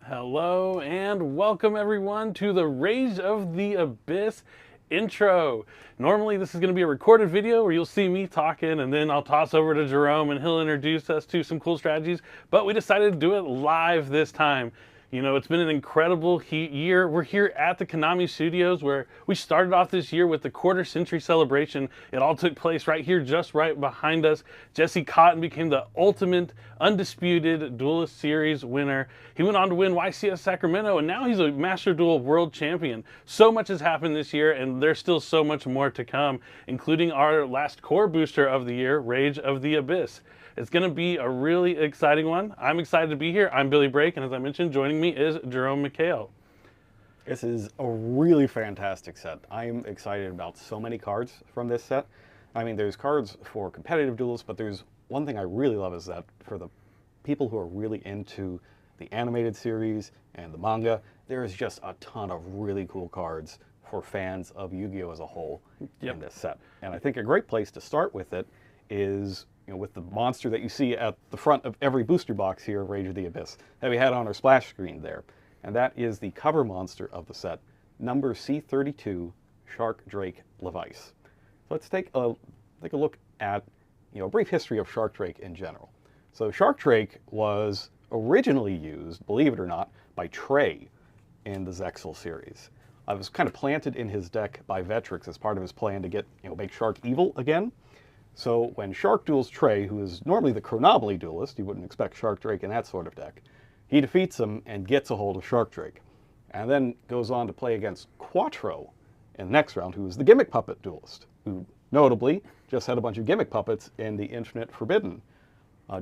Hello and welcome everyone to the Rage of the Abyss intro. Normally this is going to be a recorded video where you'll see me talking and then I'll toss over to Jerome and he'll introduce us to some cool strategies, but we decided to do it live this time. You know, it's been an incredible year. We're here at the Konami studios where we started off this year with the quarter century celebration. It all took place right here, just right behind us. Jesse Cotton became the ultimate, undisputed Duelist Series winner. He went on to win YCS Sacramento, and now he's a Master Duel World Champion. So much has happened this year, and there's still so much more to come, including our last core booster of the year, Rage of the Abyss. It's going to be a really exciting one. I'm excited to be here. I'm Billy Brake, and as I mentioned, joining me is Jerome McHale. This is a really fantastic set. I'm excited about so many cards from this set. I mean, there's cards for competitive duels, but there's one thing I really love is that for the people who are really into the animated series and the manga, there is just a ton of really cool cards for fans of Yu-Gi-Oh! As a whole in this set. And I think a great place to start with it is with the monster that you see at the front of every booster box here, Rage of the Abyss, that we had on our splash screen there. And that is the cover monster of the set, number C32, Shark Drake Levice. So let's take a look at a brief history of Shark Drake in general. So Shark Drake was originally used, believe it or not, by Trey in the Zexal series. It was kind of planted in his deck by Vetrix as part of his plan to get, make Shark evil again. So when Shark duels Trey, who is normally the Chronopoly duelist, you wouldn't expect Shark Drake in that sort of deck, he defeats him and gets a hold of Shark Drake. And then goes on to play against Quattro in the next round, who is the Gimmick Puppet duelist, who notably just had a bunch of Gimmick Puppets in the Infinite Forbidden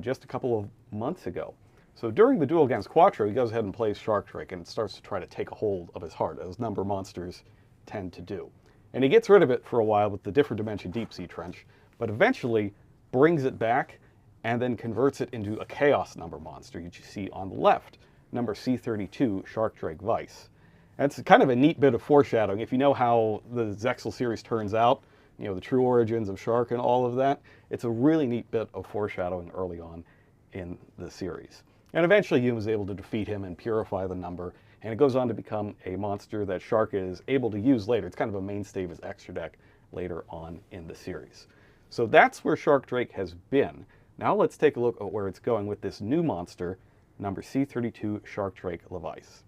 just a couple of months ago. So during the duel against Quattro, he goes ahead and plays Shark Drake and starts to try to take a hold of his heart, as number monsters tend to do. And he gets rid of it for a while with the Different Dimension Deep Sea Trench, but eventually brings it back and then converts it into a Chaos number monster, which you see on the left, number C32, Shark Drake Vice. And it's kind of a neat bit of foreshadowing. If you know how the Zexal series turns out, the true origins of Shark and all of that, it's a really neat bit of foreshadowing early on in the series. And eventually Yuma is able to defeat him and purify the number, and it goes on to become a monster that Shark is able to use later. It's kind of a mainstay of his extra deck later on in the series. So that's where Shark Drake has been. Now let's take a look at where it's going with this new monster, number C32, Shark Drake Levice.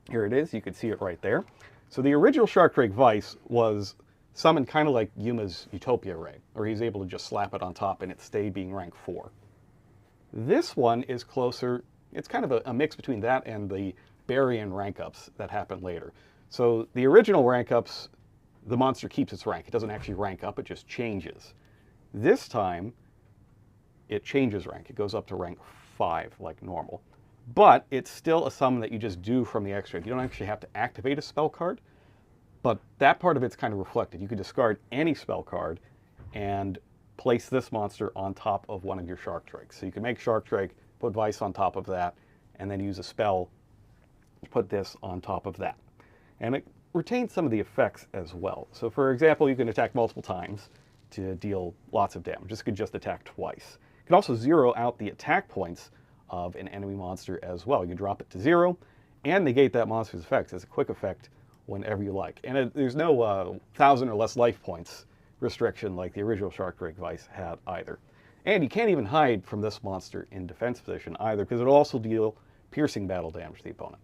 Here it is, you can see it right there. So the original Shark Drake Vice was summoned kind of like Yuma's Utopia Ray, or he's able to just slap it on top and it stayed being rank 4. This one is closer, it's kind of a mix between that and the Barian rank ups that happened later. So the original rank ups, the monster keeps its rank. It doesn't actually rank up, it just changes. This time, it changes rank. It goes up to rank 5 like normal. But it's still a summon that you just do from the extra. You don't actually have to activate a spell card, but that part of it's kind of reflected. You can discard any spell card and place this monster on top of one of your Shark Drakes. So you can make Shark Drake, put Vice on top of that, and then use a spell to put this on top of that. And it retains some of the effects as well. So for example, you can attack multiple times to deal lots of damage. This could just attack twice. You can also zero out the attack points of an enemy monster as well. You can drop it to 0 and negate that monster's effects as a quick effect whenever you like. And there's no 1,000 or less life points restriction like the original Shark Drake Vice had either. And you can't even hide from this monster in defense position either, because it'll also deal piercing battle damage to the opponent.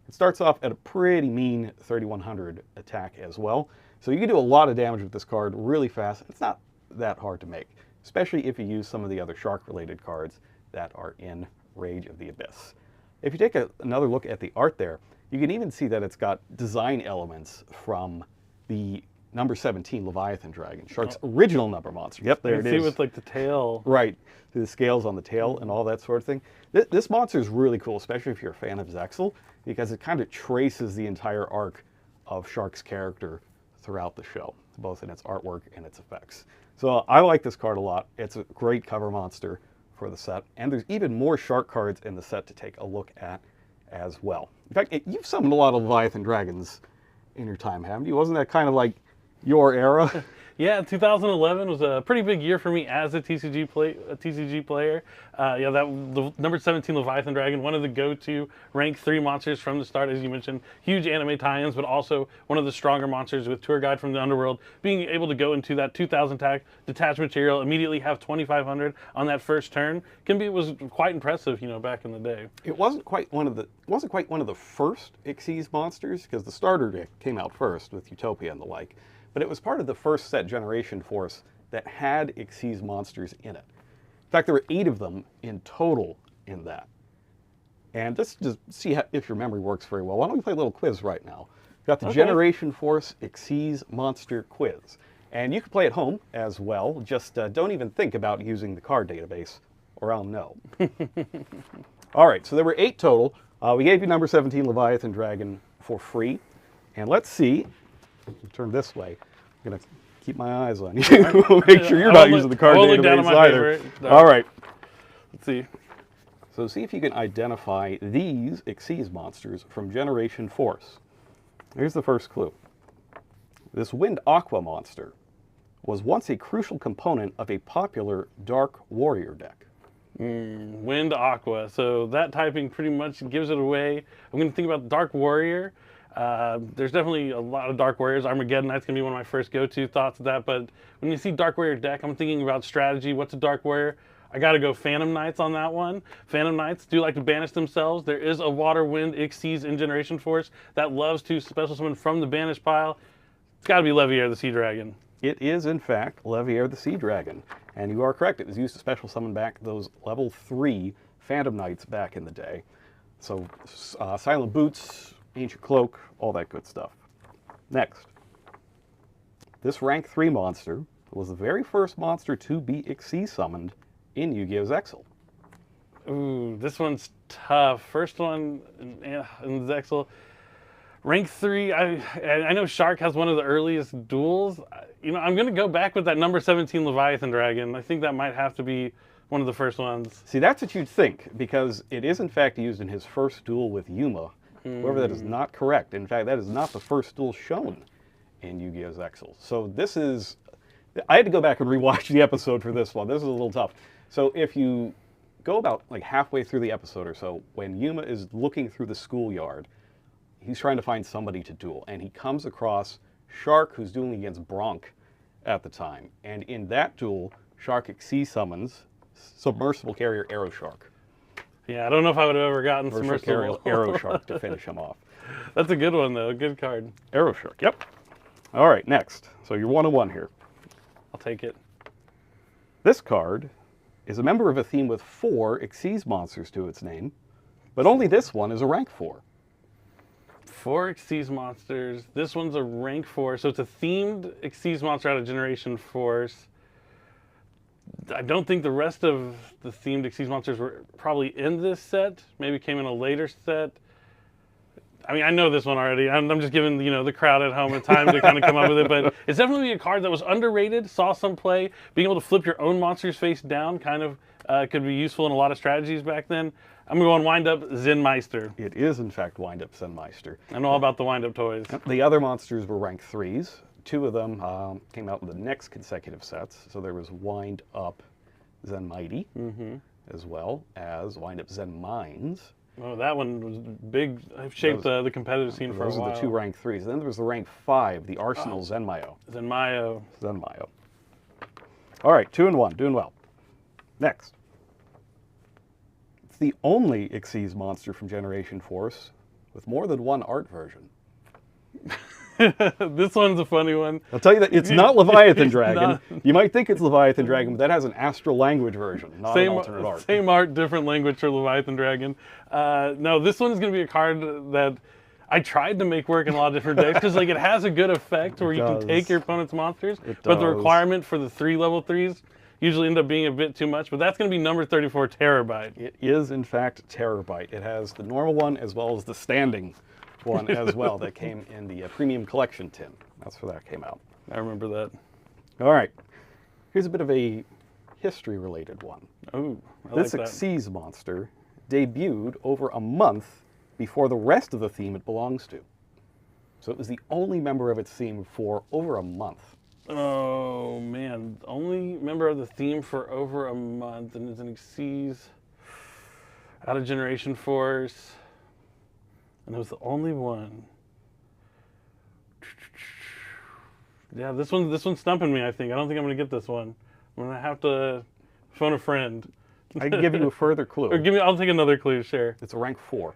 It starts off at a pretty mean 3,100 attack as well. So you can do a lot of damage with this card really fast. It's not that hard to make, especially if you use some of the other Shark-related cards that are in Rage of the Abyss. If you take another look at the art there, you can even see that it's got design elements from the number 17 Leviathan Dragon, Shark's original number monster. Yep, there it is. See with like the tail. Right, the scales on the tail and all that sort of thing. This monster is really cool, especially if you're a fan of Zexal, because it kind of traces the entire arc of Shark's character throughout the show, both in its artwork and its effects. So I like this card a lot. It's a great cover monster for the set, and there's even more Shark cards in the set to take a look at as well. In fact, you've summoned a lot of Leviathan Dragons in your time, haven't you? Wasn't that kind of like your era? Yeah, 2011 was a pretty big year for me as a TCG player. Yeah, the number 17 Leviathan Dragon, one of the go-to rank 3 monsters from the start, as you mentioned. Huge anime tie-ins, but also one of the stronger monsters with Tour Guide from the Underworld. Being able to go into that 2,000 attack, detach material, immediately have 2,500 on that first turn was quite impressive, back in the day. It wasn't quite one of the first Xyz monsters, because the starter deck came out first with Utopia and the like. But it was part of the first set Generation Force that had Xyz monsters in it. In fact, there were 8 of them in total in that. And let's just see if your memory works very well. Why don't we play a little quiz right now? We've got the Generation Force Xyz Monster Quiz. And you can play at home as well. Just don't even think about using the card database, or I'll know. All right, so there were 8 total. We gave you number 17 Leviathan Dragon for free. And let's see. Turn this way. I'm going to keep my eyes on you. Make sure you're not using the card database either. All right. Let's see. So see if you can identify these Xyz monsters from Generation Force. Here's the first clue. This Wind Aqua monster was once a crucial component of a popular Dark Warrior deck. Wind Aqua. So that typing pretty much gives it away. I'm going to think about Dark Warrior. There's definitely a lot of Dark Warriors. Armageddon Knight's going to be one of my first go-to thoughts of that. But when you see Dark Warrior deck, I'm thinking about strategy. What's a Dark Warrior? I got to go Phantom Knights on that one. Phantom Knights do like to banish themselves. There is a Water Wind Xyz in Generation Force that loves to special summon from the banish pile. It's got to be Leviair the Sea Dragon. It is, in fact, Leviair the Sea Dragon. And you are correct. It was used to special summon back those level 3 Phantom Knights back in the day. So Silent Boots, Ancient Cloak, all that good stuff. Next. This rank 3 monster was the very first monster to be Xyz summoned in Yu-Gi-Oh! Zexal. Ooh, this one's tough. First one in Zexal. Rank 3, I know Shark has one of the earliest duels. I'm going to go back with that number 17 Leviathan Dragon. I think that might have to be one of the first ones. See, that's what you'd think, because it is in fact used in his first duel with Yuma. However, that is not correct. In fact, that is not the first duel shown in Yu-Gi-Oh! Zexal. So this is... I had to go back and rewatch the episode for this one. This is a little tough. So if you go about like halfway through the episode or so, when Yuma is looking through the schoolyard, he's trying to find somebody to duel, and he comes across Shark, who's dueling against Bronk at the time. And in that duel, Shark Xyz summons Submersible Carrier Arrow Shark. Yeah, I don't know if I would have ever gotten Submersible Arrow Shark to finish him off. That's a good one, though. A good card. Arrow Shark, yep. All right, next. So you're 1-1 here. I'll take it. This card is a member of a theme with 4 Xyz monsters to its name, but only this one is a rank 4. 4 Xyz monsters. This one's a rank 4, so it's a themed Xyz monster out of Generation Force. I don't think the rest of the themed Xyz monsters were probably in this set. Maybe came in a later set. I mean, I know this one already. I'm just giving the crowd at home a time to kind of come up with it, but it's definitely a card that was underrated, saw some play. Being able to flip your own monsters face down kind of could be useful in a lot of strategies back then. I'm going to wind up Zen Meister. It is, in fact, wind up Zen Meister. I know all about the wind up toys. The other monsters were rank 3s. 2 of them came out in the next consecutive sets. So there was Wind Up Zen Mighty, as well as Wind Up Zen Mines. Oh, that one was big. It shaped the competitive scene for a while. Those are the 2 rank 3s. Then there was the rank 5, the Arsenal Zenmayo. Zenmayo. Zenmayo. All right, 2-1, doing well. Next. It's the only Xyz monster from Generation Force with more than 1 art version. This one's a funny one. I'll tell you that it's not Leviathan Dragon. You might think it's Leviathan Dragon, but that has an Astral Language version, not an alternate art. Same art, different language for Leviathan Dragon. No, this one is going to be a card that I tried to make work in a lot of different decks, because it has a good effect where you can take your opponent's monsters, but the requirement for the 3 level 3s usually end up being a bit too much. But that's going to be number 34, Terabyte. It is, in fact, Terabyte. It has the normal one as well as the standing one as well that came in the premium collection tin. That's where that came out. I remember that. All right. Here's a bit of a history-related one. Oh, This Xyz monster debuted over a month before the rest of the theme it belongs to. So it was the only member of its theme for over a month. Oh man, only member of the theme for over a month and is an Xyz out of Generation Force, and it was the only one. Yeah, this one's stumping me. I think I don't think I'm gonna get this one. I'm gonna have to phone a friend. I can give you a further clue. Or I'll take another clue. Sure. It's a rank 4.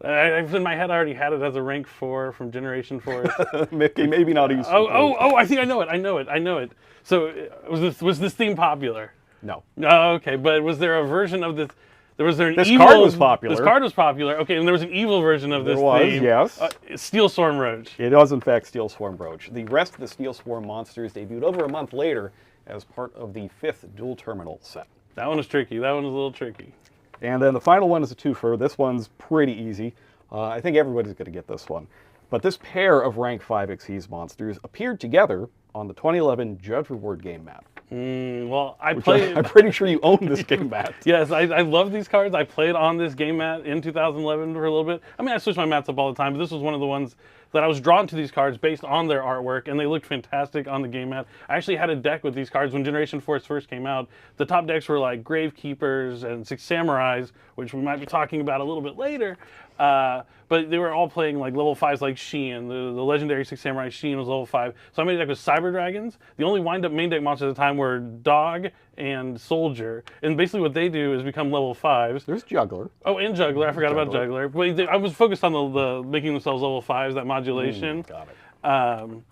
In my head, I already had it as a rank 4 from Generation Force. Maybe not easy. Oh! I think I know it. So, was this theme popular? No. Oh, okay. But was there a version of this? Was there an This evil? card was popular. This card was popular. Okay, and there was an evil version of this There was, theme. yes. Steel Storm Roach. It was, in fact, Steel Swarm Roach. The rest of the Steel Swarm monsters debuted over a month later as part of the 5th dual terminal set. That one was tricky. That one was a little tricky. And then the final one is a twofer. This one's pretty easy. I think everybody's going to get this one. But this pair of rank 5 Xyz monsters appeared together on the 2011 Judge Reward game map. Well, I played. I'm pretty sure you own this game mat. Yes, I love these cards. I played on this game mat in 2011 for a little bit. I mean, I switch my mats up all the time, but this was one of the ones that I was drawn to these cards based on their artwork, and they looked fantastic on the game mat. I actually had a deck with these cards when Generation Force first came out. The top decks were like Gravekeepers and Six Samurais, which we might be talking about a little bit later. But they were all playing like level 5s like Sheehan. The legendary Six Samurai Sheehan was level 5. So I made a deck with Cyber Dragons. The only wind-up main deck monsters at the time were Dog and Soldier. And basically what they do is become level 5s. There's Juggler. Oh, and Juggler. I forgot about Juggler. But I was focused on the making themselves level 5s, that modulation. Got it.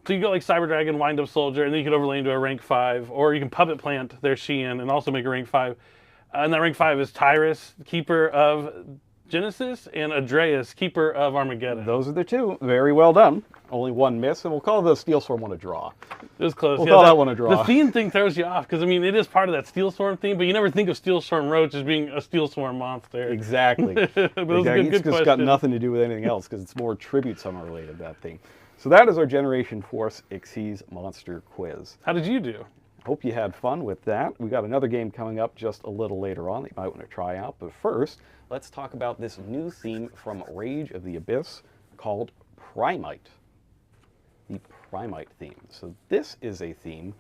So you go like Cyber Dragon, wind up Soldier, and then you can overlay into a rank 5. Or you can Puppet Plant their Sheehan and also make a rank 5. And that rank 5 is Tyrus, Keeper of Genesis, and Adreus, Keeper of Armageddon. Those are the two. Very well done. Only one miss, and we'll call the Steel Storm one a draw. It was close. We'll call that one a draw. The theme thing throws you off, because I mean, it is part of that Steel Storm theme, but you never think of Steel Storm Roach as being a Steel Storm monster. Exactly. But it was a good It's just question. got nothing to do with anything else, because it's more tribute summer related, that theme. So that is our Generation Force Xyz Monster Quiz. How did you do? Hope you had fun with that. We got another game coming up just a little later on that you might want to try out. But first, let's talk about this new theme from Rage of the Abyss called Primite. The Primite theme. So this is a theme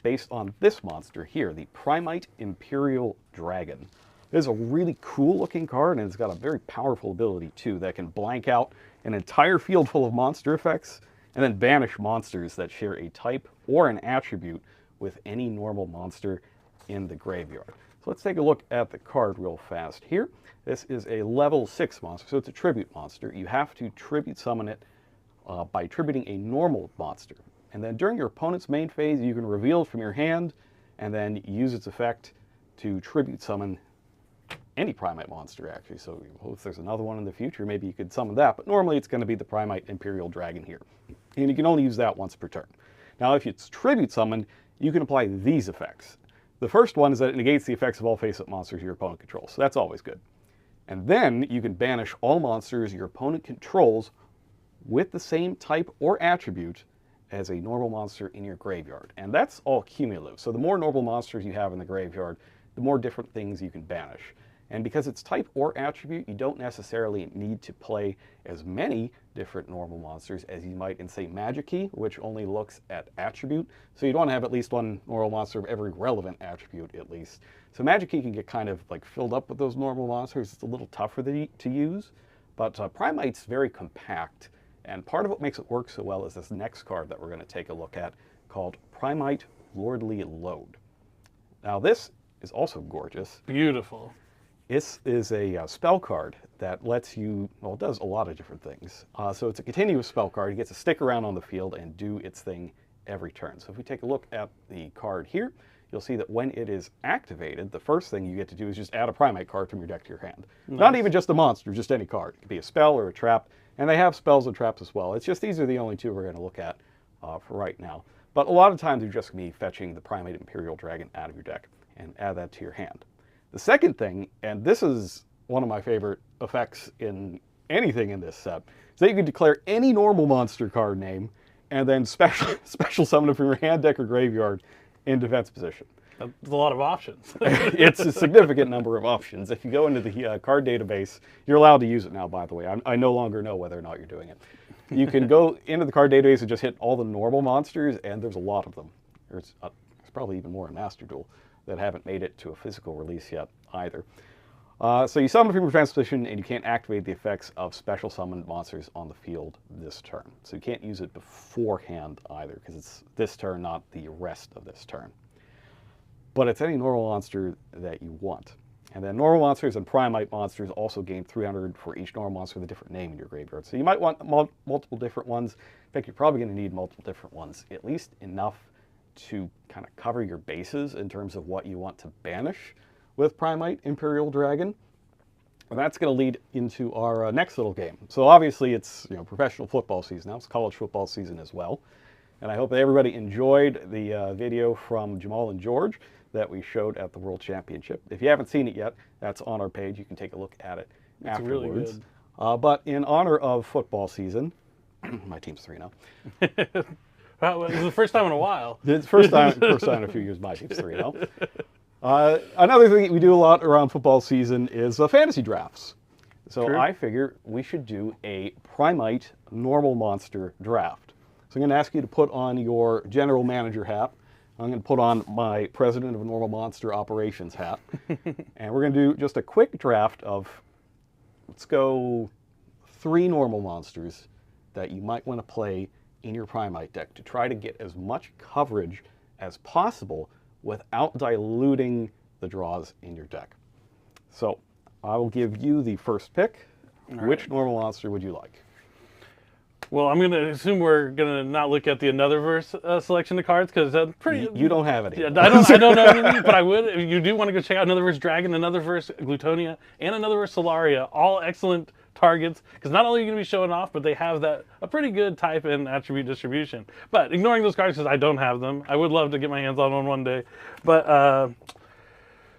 based on this monster here, the Primite Imperial Dragon. It is a really cool looking card, and it's got a very powerful ability too that can blank out an entire field full of monster effects and then banish monsters that share a type or an attribute with any normal monster in the graveyard. So let's take a look at the card real fast here. This is a level 6 monster, so it's a tribute monster. You have to tribute summon it by tributing a normal monster. And then during your opponent's main phase, you can reveal it from your hand and then use its effect to tribute summon any Primite monster, actually. So if there's another one in the future, maybe you could summon that. But normally it's going to be the Primite Imperial Dragon here. And you can only use that once per turn. Now, if it's tribute summoned, you can apply these effects. The first one is that it negates the effects of all face-up monsters your opponent controls, so that's always good. And then you can banish all monsters your opponent controls with the same type or attribute as a normal monster in your graveyard. And that's all cumulative, so the more normal monsters you have in the graveyard, the more different things you can banish. And because it's type or attribute, you don't necessarily need to play as many different normal monsters as you might in, say, Magic Key, which only looks at attribute. So you'd want to have at least one normal monster of every relevant attribute, at least. So Magic Key can get kind of like filled up with those normal monsters. It's a little tougher to use, but Primite's very compact. And part of what makes it work so well is this next card that we're going to take a look at called Primite Lordly Load. Now this is also gorgeous. Beautiful. This is a spell card that lets you, well, it does a lot of different things. So it's a continuous spell card. It gets to stick around on the field and do its thing every turn. So if we take a look at the card here, you'll see that when it is activated, the first thing you get to do is just add a Primate card from your deck to your hand. Nice. Not even just a monster, just any card. It could be a spell or a trap, and they have spells and traps as well. It's just these are the only two we're going to look at for right now. But a lot of times you're just going to be fetching the Primate Imperial Dragon out of your deck and add that to your hand. The second thing, and this is one of my favorite effects in anything in this set, is that you can declare any normal monster card name and then special summon it from your hand, deck, or graveyard in defense position. That's a lot of options. It's a significant number of options. If you go into the card database, you're allowed to use it now, by the way. I no longer know whether or not you're doing it. You can go into the card database and just hit all the normal monsters, and there's a lot of them. There's probably even more in Master Duel that haven't made it to a physical release yet either. So you summon from your defense position, and you can't activate the effects of special summoned monsters on the field this turn. So you can't use it beforehand either, because it's this turn, not the rest of this turn. But it's any normal monster that you want. And then normal monsters and Primite monsters also gain 300 for each normal monster with a different name in your graveyard. So you might want multiple different ones. In fact, you're probably going to need multiple different ones, at least enough to kind of cover your bases in terms of what you want to banish with Primite Imperial Dragon. And that's going to lead into our next little game. So obviously it's professional football season now. It's college football season as well. And I hope that everybody enjoyed the video from Jamal and George that we showed at the World Championship. If you haven't seen it yet, that's on our page. You can take a look at it afterwards. Really good. But in honor of football season, my team's 3-0. Well, it was the first time in a while. It's first time in a few years my team's 3-0. Another thing we do a lot around football season is fantasy drafts. So True. I figure we should do a Primite normal monster draft. So I'm going to ask you to put on your general manager hat. I'm going to put on my president of normal monster operations hat. And we're going to do just a quick draft of, let's go 3 normal monsters that you might want to play in your Primite deck to try to get as much coverage as possible without diluting the draws in your deck. So I will give you the first pick. Which normal monster would you like? Well, I'm going to assume we're going to not look at the Anotherverse selection of cards because that's pretty... You don't have any. Yeah, I don't know any, but I would. If you do want to go check out Anotherverse Dragon, Anotherverse Glutonia, and Anotherverse Solaria, all excellent targets, because not only are you going to be showing off, but they have a pretty good type and attribute distribution. But ignoring those cards because I don't have them, I would love to get my hands on one day. But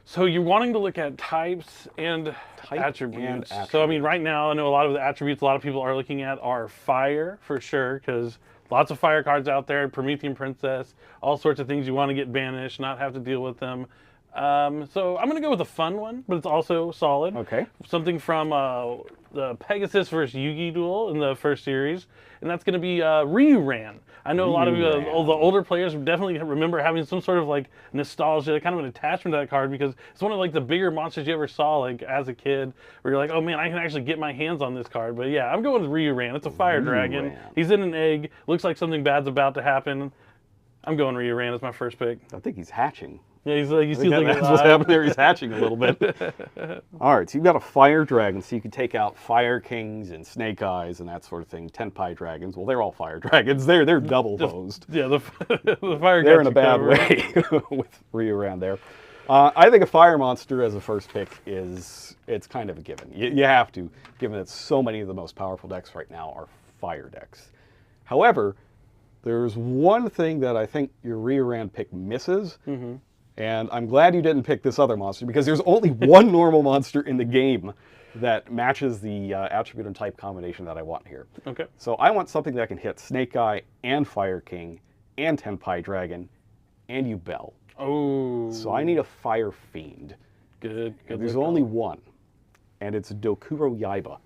so you're wanting to look at types and attributes. So I mean, right now I know a lot of the attributes a lot of people are looking at are fire for sure, because lots of fire cards out there, Promethean Princess, all sorts of things you want to get banished, not have to deal with them. So I'm going to go with a fun one, but it's also solid. Okay. Something from the Pegasus versus Yugi duel in the first series, and that's going to be Ryuran. I know a lot of the older players definitely remember having some sort of like nostalgia, kind of an attachment to that card, because it's one of like the bigger monsters you ever saw like as a kid, where you're like, oh man, I can actually get my hands on this card. But yeah, I'm going with Ryuran. It's a fire dragon. He's in an egg. Looks like something bad's about to happen. I'm going Ryuran as my first pick. I think he's hatching. Yeah, he's like, that's what's happening there. He's hatching a little bit. All right, so you've got a fire dragon, so you can take out Fire Kings and Snake Eyes and that sort of thing. Tenpai dragons. Well, they're all fire dragons. They're double hosed. Yeah, the fire. They're in a bad way with Ryuran there. I think a fire monster as a first pick it's kind of a given. You have to, given that so many of the most powerful decks right now are fire decks. However, there's one thing that I think your Ryuran pick misses. And I'm glad you didn't pick this other monster, because there's only one normal monster in the game that matches the attribute and type combination that I want here. Okay. So I want something that can hit Snake Eye and Fire King and Tenpai Dragon and Yubel. Oh. So I need a Fire Fiend. Good. There's only one, and it's Dokuro Yaiba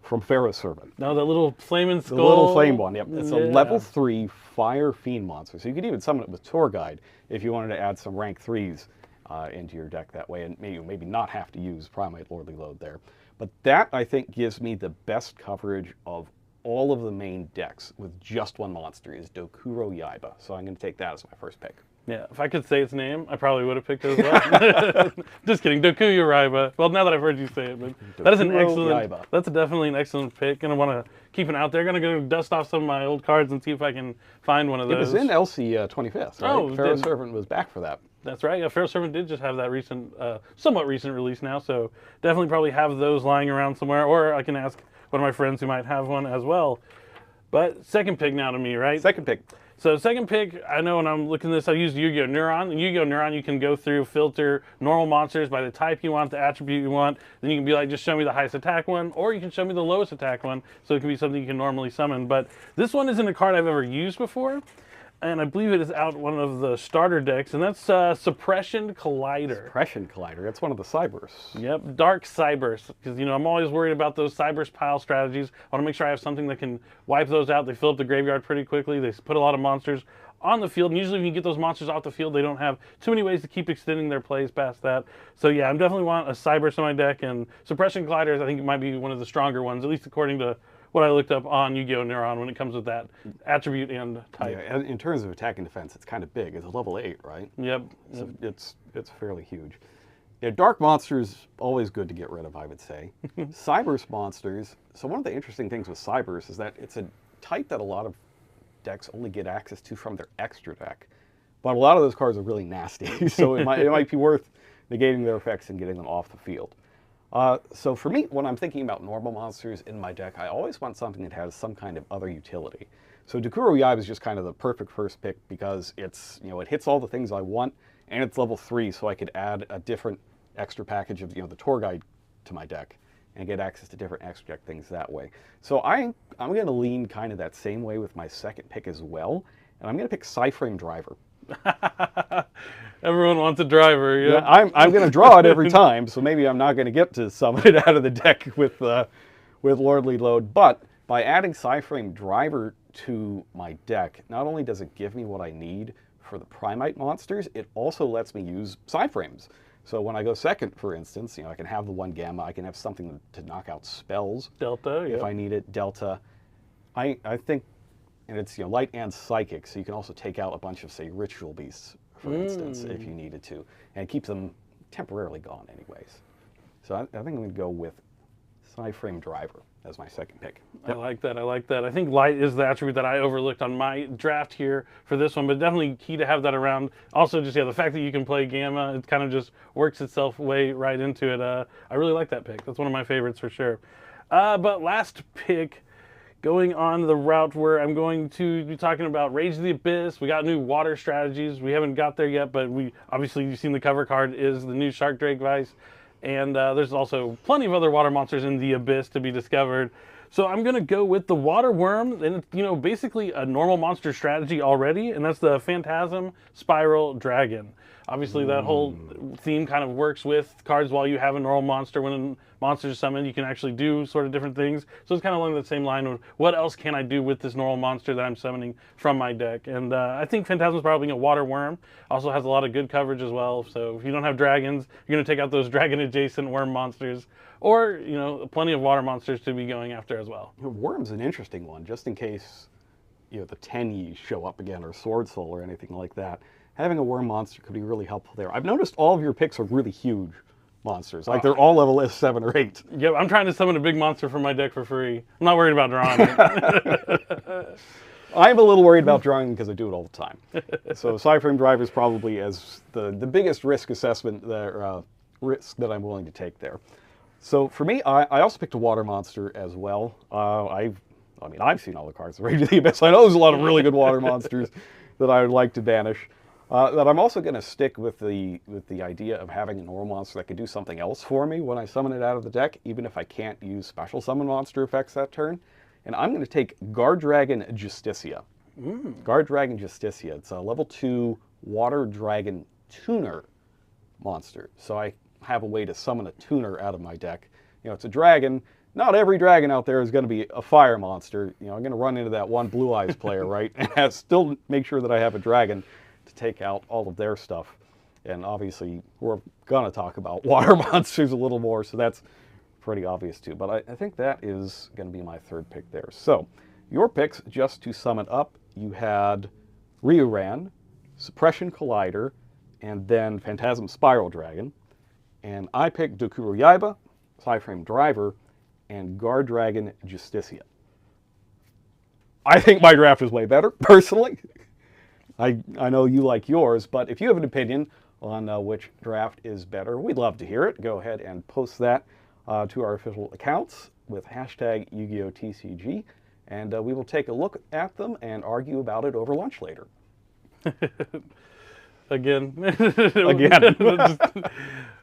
from Pharaoh Servant. No, that little flaming skull. The little flame one, yep. It's a level 3 Fire Fiend monster. So you could even summon it with Tour Guide if you wanted to add some rank 3s into your deck that way, and maybe not have to use Primate Lordly Load there. But that, I think, gives me the best coverage of all of the main decks with just one monster, is Dokuro Yaiba. So I'm going to take that as my first pick. Yeah, if I could say its name, I probably would have picked it as well. Just kidding, Dokuro Yaiba. Well, now that I've heard you say it, but that is an excellent. Yaiba. That's definitely an excellent pick. Gonna want to keep it out there. Gonna go dust off some of my old cards and see if I can find one of those. It was in LC 25th. Right? Oh, Pharaoh Servant was back for that. That's right. Yeah, Pharaoh Servant did just have that recent, somewhat recent release now. So definitely probably have those lying around somewhere, or I can ask one of my friends who might have one as well. But second pick now to me, right? Second pick. So second pick, I know when I'm looking at this, I use Yu-Gi-Oh! Neuron. In Yu-Gi-Oh! Neuron, you can go through, filter normal monsters by the type you want, the attribute you want. Then you can be like, just show me the highest attack one, or you can show me the lowest attack one, so it can be something you can normally summon. But this one isn't a card I've ever used before. and I believe it is out one of the starter decks, and that's Suppression Collider. Suppression Collider. That's one of the cybers. Yep, Dark Cybers, because I'm always worried about those Cybers pile strategies. I want to make sure I have something that can wipe those out. They fill up the graveyard pretty quickly. They put a lot of monsters on the field, and usually when you get those monsters off the field, they don't have too many ways to keep extending their plays past that. So yeah, I definitely want a Cybers in my deck, and Suppression Colliders I think it might be one of the stronger ones, at least according to what I looked up on Yu-Gi-Oh! Neuron when it comes with that attribute and type. Yeah, in terms of attack and defense, it's kind of big. It's a level 8, right? Yep. So it's fairly huge. Yeah, dark monsters, always good to get rid of, I would say. Cybers monsters, so one of the interesting things with Cybers is that it's a type that a lot of decks only get access to from their extra deck. But a lot of those cards are really nasty, so it might be worth negating their effects and getting them off the field. So for me, when I'm thinking about normal monsters in my deck, I always want something that has some kind of other utility. So Dokuro Yaiba is just kind of the perfect first pick because it's, it hits all the things I want, and it's level 3, so I could add a different extra package of, the tour guide to my deck and get access to different extra deck things that way. So I'm going to lean kind of that same way with my second pick as well, and I'm going to pick Psyframe Driver. Everyone wants a driver, yeah. I'm going to draw it every time, so maybe I'm not going to get to summon it out of the deck with Lordly Load. But by adding Psyframe Driver to my deck, not only does it give me what I need for the Primite monsters, it also lets me use Psyframes. So when I go second, for instance, I can have the 1 Gamma, I can have something to knock out spells. Delta, yeah. If I need it, Delta. I think, and it's light and psychic, so you can also take out a bunch of, say, ritual beasts, for instance, if you needed to, and keep them temporarily gone anyways. So I think I'm going to go with Psyframe Driver as my second pick. Yep. I like that. I like that. I think light is the attribute that I overlooked on my draft here for this one, but definitely key to have that around. Also, just the fact that you can play Gamma, it kind of just works itself way right into it. I really like that pick. That's one of my favorites for sure. But last pick, going on the route where I'm going to be talking about Rage of the Abyss. We got new water strategies. We haven't got there yet, but obviously you've seen the cover card is the new Shark Drake Vice. And there's also plenty of other water monsters in the Abyss to be discovered. So I'm going to go with the Water Worm, and it's, basically a normal monster strategy already, and that's the Phantasm Spiral Dragon. Obviously, that whole theme kind of works with cards while you have a normal monster. When a monster is summoned, you can actually do sort of different things. So it's kind of along the same line of what else can I do with this normal monster that I'm summoning from my deck. And I think Phantasm is probably a Water Worm. Also has a lot of good coverage as well. So if you don't have dragons, you're going to take out those dragon-adjacent worm monsters. Or, plenty of water monsters to be going after as well. Worm's an interesting one, just in case, the Tenyi show up again, or Sword Soul, or anything like that. Having a worm monster could be really helpful there. I've noticed all of your picks are really huge monsters. Like, they're all level 7 or 8. Yep, I'm trying to summon a big monster from my deck for free. I'm not worried about drawing it. I'm a little worried about drawing because I do it all the time. So Psyframe Driver is probably as the biggest risk assessment, risk that I'm willing to take there. So for me, I also picked a water monster as well. I've seen all the cards in Rage of the Abyss. I know there's a lot of really good water monsters that I would like to banish. That I'm also going to stick with the idea of having a normal monster that could do something else for me when I summon it out of the deck, even if I can't use special summon monster effects that turn. And I'm going to take Guard Dragon Justicia. Guard Dragon Justicia. It's a level 2 Water Dragon Tuner monster. So I have a way to summon a tuner out of my deck. It's a dragon. Not every dragon out there is going to be a fire monster. I'm going to run into that one Blue Eyes player, right? And still make sure that I have a dragon to take out all of their stuff. And obviously, we're going to talk about water monsters a little more, so that's pretty obvious too. But I think that is going to be my third pick there. So, your picks, just to sum it up, you had Ryuran, Suppression Collider, and then Phantasm Spiral Dragon. And I picked Dokuro Yaiba, Psyframe Driver, and Guard Dragon Justicia. I think my draft is way better, personally. I know you like yours, but if you have an opinion on which draft is better, we'd love to hear it. Go ahead and post that to our official accounts with hashtag YugiOhTCG, and we will take a look at them and argue about it over lunch later. Again. Again.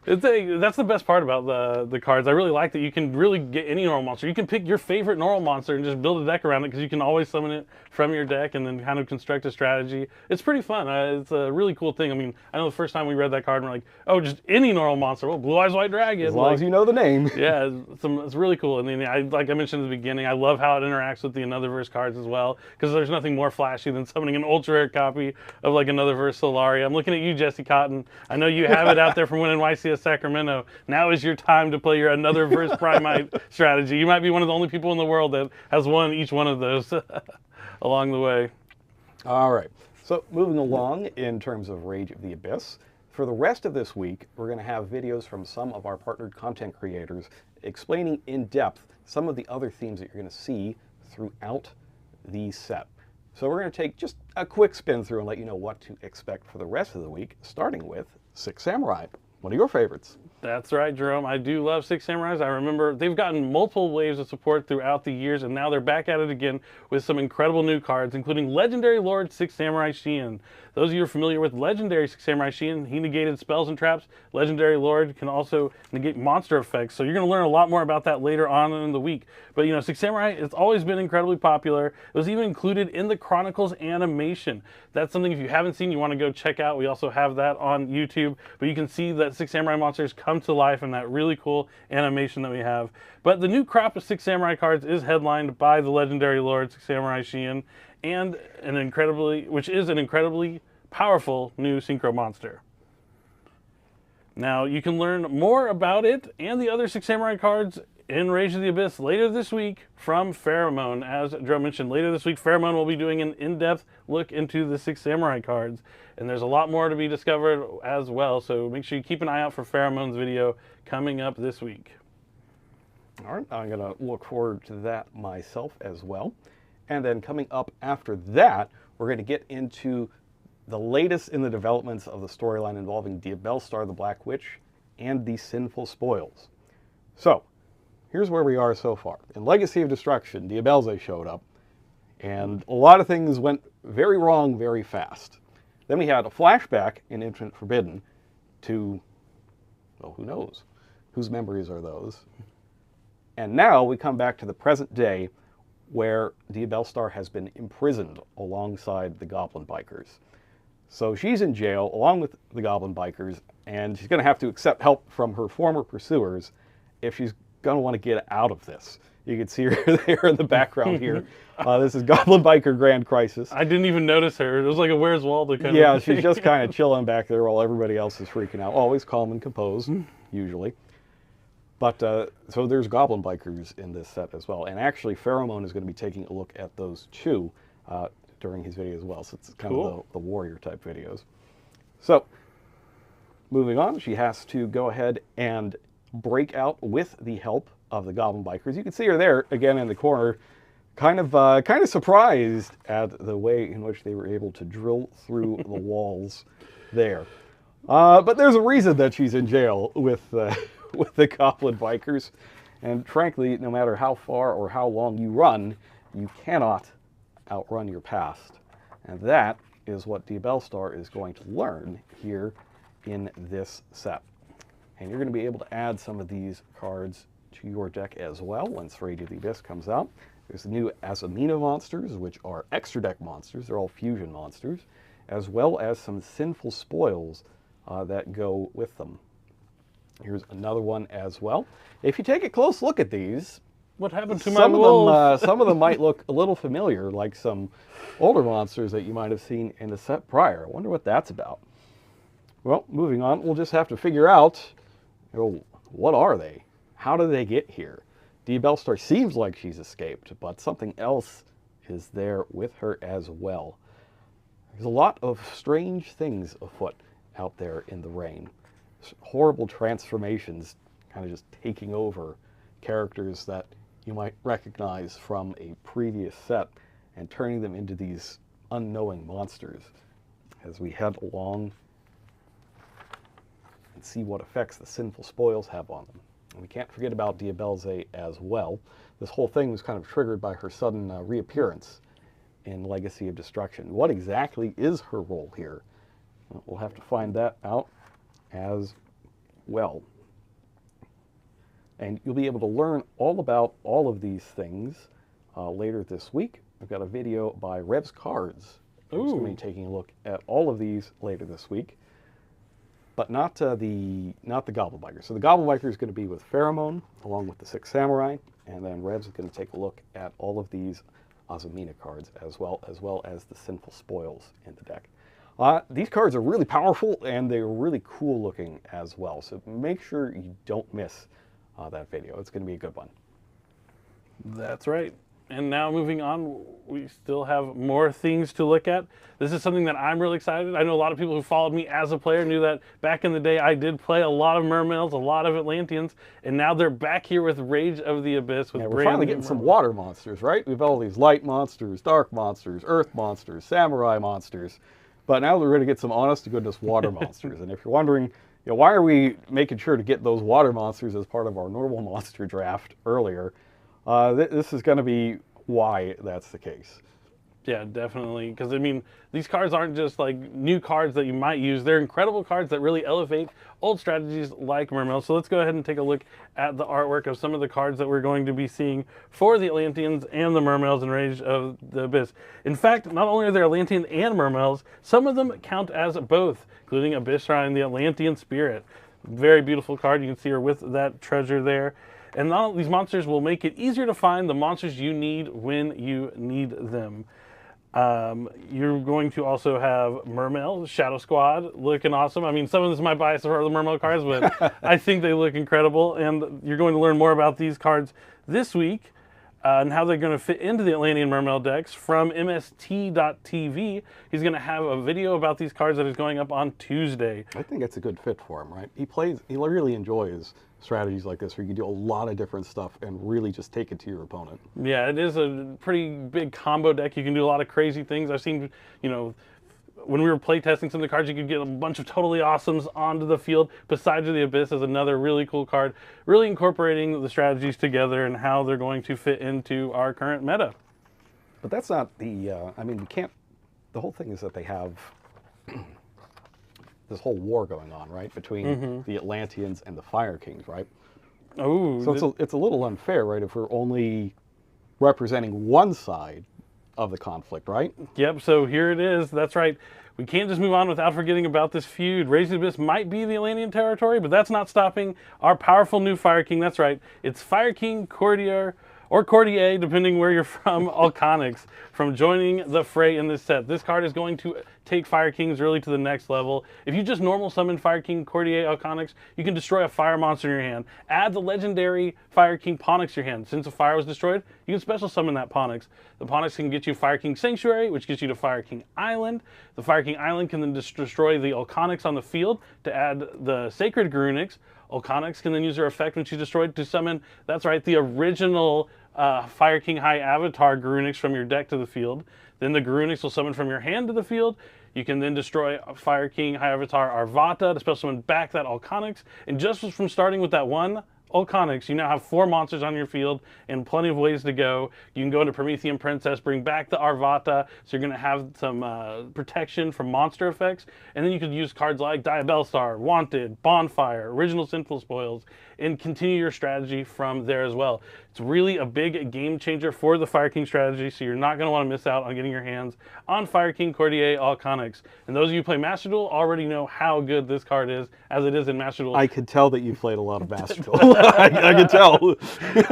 That's the best part about the cards. I really like that you can really get any normal monster. You can pick your favorite normal monster and just build a deck around it, because you can always summon it from your deck and then kind of construct a strategy. It's pretty fun. It's a really cool thing. I mean, I know the first time we read that card, and we're like, oh, just any normal monster. Well, Blue Eyes White Dragon. As long as you know the name. Yeah, it's really cool. And then, like I mentioned at the beginning, I love how it interacts with the Anotherverse cards as well, because there's nothing more flashy than summoning an ultra rare copy of like Anotherverse Solaria. I'm looking at you, Jesse Cotton. I know you have it out there from winning YCS Sacramento. Now is your time to play your Anotherverse Primite strategy. You might be one of the only people in the world that has won each one of those along the way. All right. So moving along in terms of Rage of the Abyss, for the rest of this week, we're going to have videos from some of our partnered content creators explaining in depth some of the other themes that you're going to see throughout the set. So we're going to take just a quick spin through and let you know what to expect for the rest of the week, starting with Six Samurai, one of your favorites. That's right, Jerome. I do love Six Samurais. I remember they've gotten multiple waves of support throughout the years, and now they're back at it again with some incredible new cards, including Legendary Lord Six Samurai Shien. Those of you who are familiar with Legendary Six Samurai Shien, he negated spells and traps. Legendary Lord can also negate monster effects, so you're going to learn a lot more about that later on in the week. But you know, Six Samurai, it's always been incredibly popular. It was even included in the Chronicles animation. That's something, if you haven't seen, you want to go check out. We also have that on YouTube, but you can see that Six Samurai monsters come to life in that really cool animation that we have. But the new crop of Six Samurai cards is headlined by the Legendary Lord Six Samurai Shien, and which is an incredibly powerful new synchro monster. Now, you can learn more about it and the other Six Samurai cards in Rage of the Abyss later this week from Pheromone. As Joe mentioned, later this week, Pheromone will be doing an in-depth look into the Six Samurai cards, and there's a lot more to be discovered as well, so make sure you keep an eye out for Pheromone's video coming up this week. All right, I'm going to look forward to that myself as well. And then coming up after that, we're going to get into the latest in the developments of the storyline involving Diabellstar the Black Witch and the Sinful Spoils. So, here's where we are so far. In Legacy of Destruction, Diabellze showed up, and a lot of things went very wrong very fast. Then we had a flashback in Infinite Forbidden to, well, who knows? Whose memories are those? And now we come back to the present day, where Diabellstar has been imprisoned alongside the Goblin Bikers. So she's in jail along with the Goblin Bikers, and she's going to have to accept help from her former pursuers if she's going to want to get out of this. You can see her there in the background here. This is Goblin Biker Grand Crisis. I didn't even notice her. It was like a Where's Waldo kind of Yeah, thing. she's just kind of chilling back there while everybody else is freaking out. Always calm and composed, usually. But, so there's Goblin Bikers in this set as well. And actually, Pheromone is going to be taking a look at those too during his video as well. So it's kind of the warrior type videos. So, moving on, she has to go ahead and break out with the help of the Goblin Bikers. You can see her there, again, in the corner, kind of surprised at the way in which they were able to drill through the walls there. But there's a reason that she's in jail with the Goblin Bikers. And frankly, no matter how far or how long you run, you cannot outrun your past. And that is what Diabellstar is going to learn here in this set. And you're going to be able to add some of these cards to your deck as well once Rage of the Abyss comes out. There's the new Azamina monsters, which are extra deck monsters. They're all fusion monsters, as well as some Sinful Spoils that go with them. Here's another one as well. If you take a close look at these, what happened to my wolves? Some of them might look a little familiar, like some older monsters that you might have seen in the set prior. I wonder what that's about. Well, moving on, we'll just have to figure out, what are they? How did they get here? Diabellstar seems like she's escaped, but something else is there with her as well. There's a lot of strange things afoot out there in the rain. Horrible transformations kind of just taking over characters that you might recognize from a previous set and turning them into these unknowing monsters. As we head along and see what effects the Sinful Spoils have on them. And we can't forget about Diabellze as well. This whole thing was kind of triggered by her sudden reappearance in Legacy of Destruction. What exactly is her role here? We'll have to find that out as well. And you'll be able to learn all about all of these things later this week. I've got a video by Rev's Cards. Who's going to be taking a look at all of these later this week, but not the Gobblebiker. So the Gobblebiker is going to be with Pheromone, along with the Six Samurai, and then Rev's is going to take a look at all of these Azumina cards as well as the Sinful Spoils in the deck. These cards are really powerful and they're really cool looking as well. So make sure you don't miss that video. It's going to be a good one. That's right. And now moving on, we still have more things to look at. This is something that I'm really excited. I know a lot of people who followed me as a player knew that back in the day I did play a lot of Mermails, a lot of Atlanteans, and now they're back here with Rage of the Abyss. With we're finally getting some water monsters, right? We've all these light monsters, dark monsters, earth monsters, samurai monsters, but now we're going to get some honest to goodness water monsters. And if you're wondering, why are we making sure to get those water monsters as part of our normal monster draft earlier? This is going to be why that's the case. Yeah, definitely. Because, I mean, these cards aren't just like new cards that you might use. They're incredible cards that really elevate old strategies like Mermail. So let's go ahead and take a look at the artwork of some of the cards that we're going to be seeing for the Atlanteans and the Mermails in Rage of the Abyss. In fact, not only are there Atlanteans and Mermails, some of them count as both, including Abyss Shrine, the Atlantean Spirit. Very beautiful card. You can see her with that treasure there. And not these monsters will make it easier to find the monsters you need when you need them. You're going to also have Mermail, Shadow Squad, looking awesome. I mean, some of this is my bias for the Mermail cards, but I think they look incredible. And you're going to learn more about these cards this week and how they're going to fit into the Atlantean Mermail decks from MST.TV. He's going to have a video about these cards that is going up on Tuesday. I think it's a good fit for him, right? He really enjoys strategies like this where you can do a lot of different stuff and really just take it to your opponent. Yeah, it is a pretty big combo deck. You can do a lot of crazy things. I've seen, when we were playtesting some of the cards, you could get a bunch of totally awesomes onto the field. Besides the Abyss is another really cool card, really incorporating the strategies together and how they're going to fit into our current meta. But that's not the, the whole thing is that they have this whole war going on, right, between the Atlanteans and the Fire Kings, right? Oh, so it's a little unfair, right, if we're only representing one side of the conflict, right? Yep, so here it is. That's right. We can't just move on without forgetting about this feud. Rage of the Abyss might be the Atlantean territory, but that's not stopping our powerful new Fire King. That's right. It's Fire King Courtier, or Courtier, depending where you're from, Alconix, from joining the fray in this set. This card is going to take Fire Kings really to the next level. If you just normal summon Fire King Courtier Alconix, you can destroy a fire monster in your hand. Add the legendary Fire King Ponix to your hand. Since a fire was destroyed, you can special summon that Ponix. The Ponix can get you Fire King Sanctuary, which gets you to Fire King Island. The Fire King Island can then destroy the Alconix on the field to add the Sacred Grunix. Alconix can then use her effect when she's destroyed to summon, that's right, the original Fire King High Avatar Grunix from your deck to the field. Then the Grunix will summon from your hand to the field. You can then destroy Fire King High Avatar Arvata to special summon back that Alconix. And just from starting with that one Alconix, you now have 4 monsters on your field and plenty of ways to go. You can go into Promethean Princess, bring back the Arvata, so you're going to have some protection from monster effects. And then you could use cards like Diabellstar, Wanted, Bonfire, Original Sinful Spoils, and continue your strategy from there as well. It's really a big game changer for the Fire King strategy, so you're not going to want to miss out on getting your hands on Fire King Courtier Alconix. And those of you who play Master Duel already know how good this card is, as it is in Master Duel. I could tell that you played a lot of Master Duel. I can tell.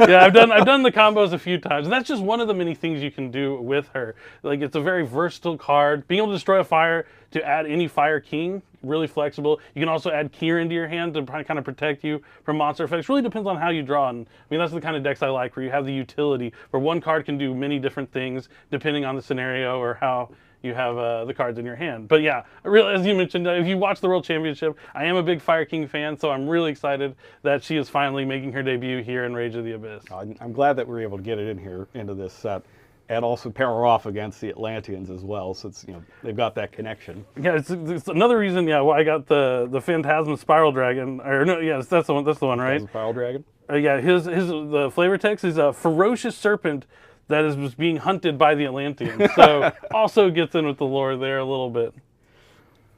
Yeah, I've done the combos a few times. And that's just one of the many things you can do with her. Like, it's a very versatile card. Being able to destroy a fire to add any Fire King, really flexible. You can also add Kier into your hand to kind of protect you from monster effects. Really depends on how you draw. And I mean, that's the kind of decks I like, where you have the utility, where one card can do many different things depending on the scenario or how you have the cards in your hand. But yeah, really, as you mentioned, if you watch the World Championship, I am a big Fire King fan, so I'm really excited that she is finally making her debut here in Rage of the Abyss. I'm glad that we were able to get it in here into this set, and also pair her off against the Atlanteans as well, since they've got that connection. Yeah, it's another reason. Yeah, why I got the Phantasm Spiral Dragon. Or no, yes, that's the one. That's the one, right? Spiral Dragon. Yeah, the flavor text is a ferocious serpent that was being hunted by the Atlanteans. So also gets in with the lore there a little bit.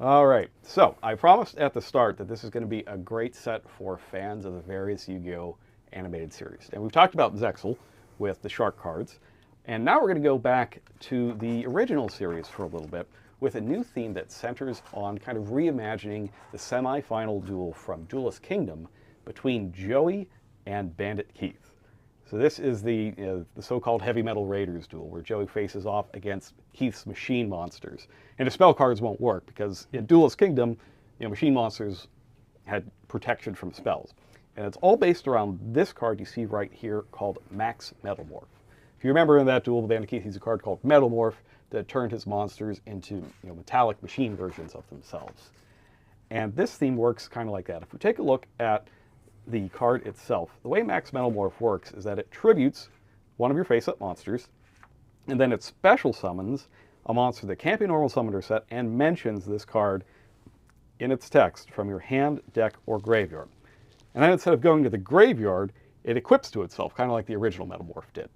All right, so I promised at the start that this is going to be a great set for fans of the various Yu-Gi-Oh! Animated series. And we've talked about Zexal with the shark cards, and now we're going to go back to the original series for a little bit with a new theme that centers on kind of reimagining the semi-final duel from Duelist Kingdom between Joey and Bandit Keith. So this is the so-called Heavy Metal Raiders duel, where Joey faces off against Keith's machine monsters. And the spell cards won't work, because in Duelist Kingdom, machine monsters had protection from spells. And it's all based around this card you see right here called Max Metalmorph. If you remember in that duel, Bandit Keith used a card called Metalmorph that turned his monsters into metallic machine versions of themselves. And this theme works kind of like that. If we take a look at the card itself, the way Max Metalmorph works is that it tributes one of your face-up monsters, and then it special summons a monster that can't be normal summoned or set and mentions this card in its text from your hand, deck, or graveyard. And then instead of going to the graveyard, it equips to itself, kind of like the original Metalmorph did.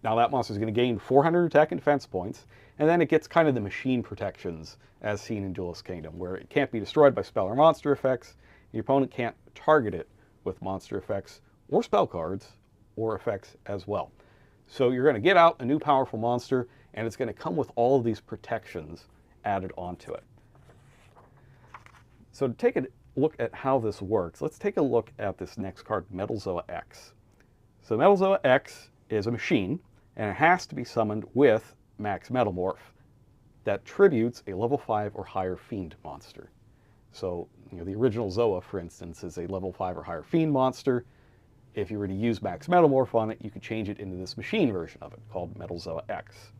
Now that monster is going to gain 400 attack and defense points, and then it gets kind of the machine protections as seen in Duelist Kingdom, where it can't be destroyed by spell or monster effects. Your opponent can't target it with monster effects or spell cards or effects as well. So you're going to get out a new powerful monster, and it's going to come with all of these protections added onto it. So to take a look at how this works, let's take a look at this next card, Metal Zoa X. So Metal Zoa X is a machine, and it has to be summoned with Max Metalmorph that tributes a level 5 or higher Fiend monster. So, the original Zoa, for instance, is a level 5 or higher Fiend monster. If you were to use Max Metalmorph on it, you could change it into this machine version of it, called Metal Zoa X.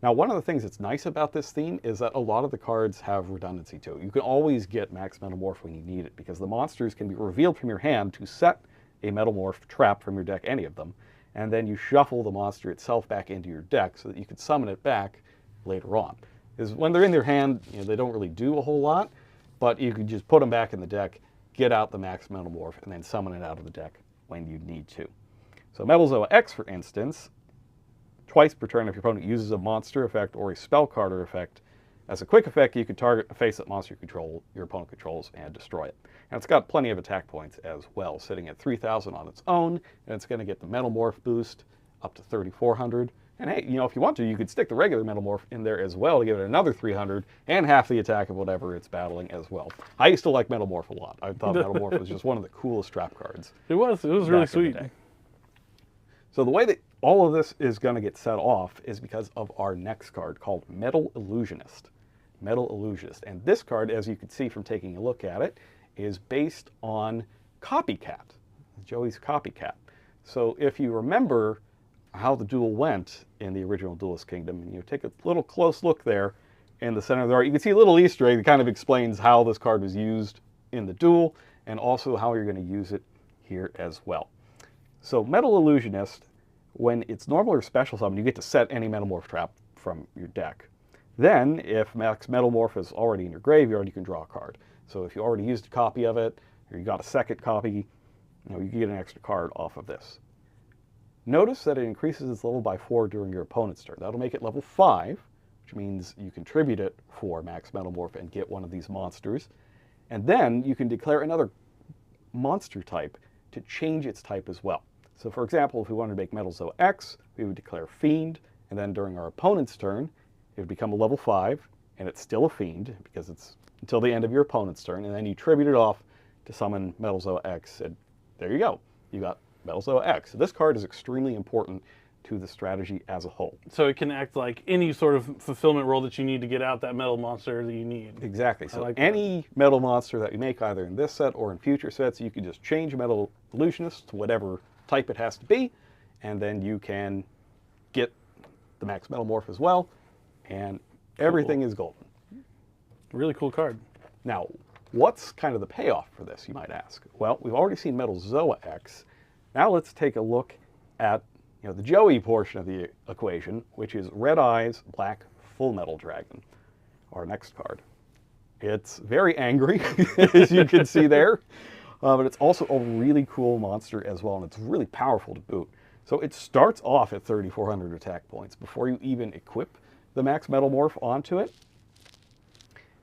Now, one of the things that's nice about this theme is that a lot of the cards have redundancy to it. You can always get Max Metalmorph when you need it, because the monsters can be revealed from your hand to set a Metalmorph trap from your deck, any of them, and then you shuffle the monster itself back into your deck so that you can summon it back later on. Because when they're in your hand, they don't really do a whole lot, but you can just put them back in the deck, get out the Max Metalmorph, and then summon it out of the deck when you need to. So Metal Zoa X, for instance, twice per turn if your opponent uses a monster effect or a spell card or effect, as a quick effect, you can target a face-up monster your opponent controls and destroy it. And it's got plenty of attack points as well, sitting at 3,000 on its own, and it's going to get the Metalmorph boost up to 3,400. And hey, if you want to, you could stick the regular Metalmorph in there as well to give it another 300 and half the attack of whatever it's battling as well. I used to like Metalmorph a lot. I thought Metalmorph was just one of the coolest trap cards. It was really sweet. So the way that all of this is going to get set off is because of our next card called Metal Illusionist. Metal Illusionist. And this card, as you can see from taking a look at it, is based on Copycat, Joey's Copycat. So if you remember how the duel went in the original Duelist Kingdom, and you take a little close look there in the center of the art, you can see a little Easter egg that kind of explains how this card was used in the duel, and also how you're going to use it here as well. So Metal Illusionist, when it's normal or special summon, you get to set any Metalmorph trap from your deck. Then, if Max Metalmorph is already in your graveyard, you can draw a card. So if you already used a copy of it, or you got a second copy, you can get an extra card off of this. Notice that it increases its level by 4 during your opponent's turn. That'll make it level 5, which means you contribute it for Max Metalmorph and get one of these monsters. And then you can declare another monster type to change its type as well. So for example, if we wanted to make Metal Zoa X, we would declare Fiend, and then during our opponent's turn, it would become a level 5, and it's still a Fiend, because it's until the end of your opponent's turn, and then you tribute it off to summon Metal Zoa X, and there you go. You got Metal Zoa X. So this card is extremely important to the strategy as a whole. So it can act like any sort of fulfillment role that you need to get out that metal monster that you need. Exactly. So like any metal monster that you make either in this set or in future sets, you can just change Metal Illusionist to whatever type it has to be, and then you can get the Max Metalmorph as well, and everything is golden. Really cool card. Now, what's kind of the payoff for this, you might ask? Well, we've already seen Metal Zoa X. Now let's take a look at the Joey portion of the equation, which is Red Eyes Black Full Metal Dragon, our next card. It's very angry, as you can see there, but it's also a really cool monster as well, and it's really powerful to boot. So it starts off at 3,400 attack points before you even equip the Max Metalmorph onto it.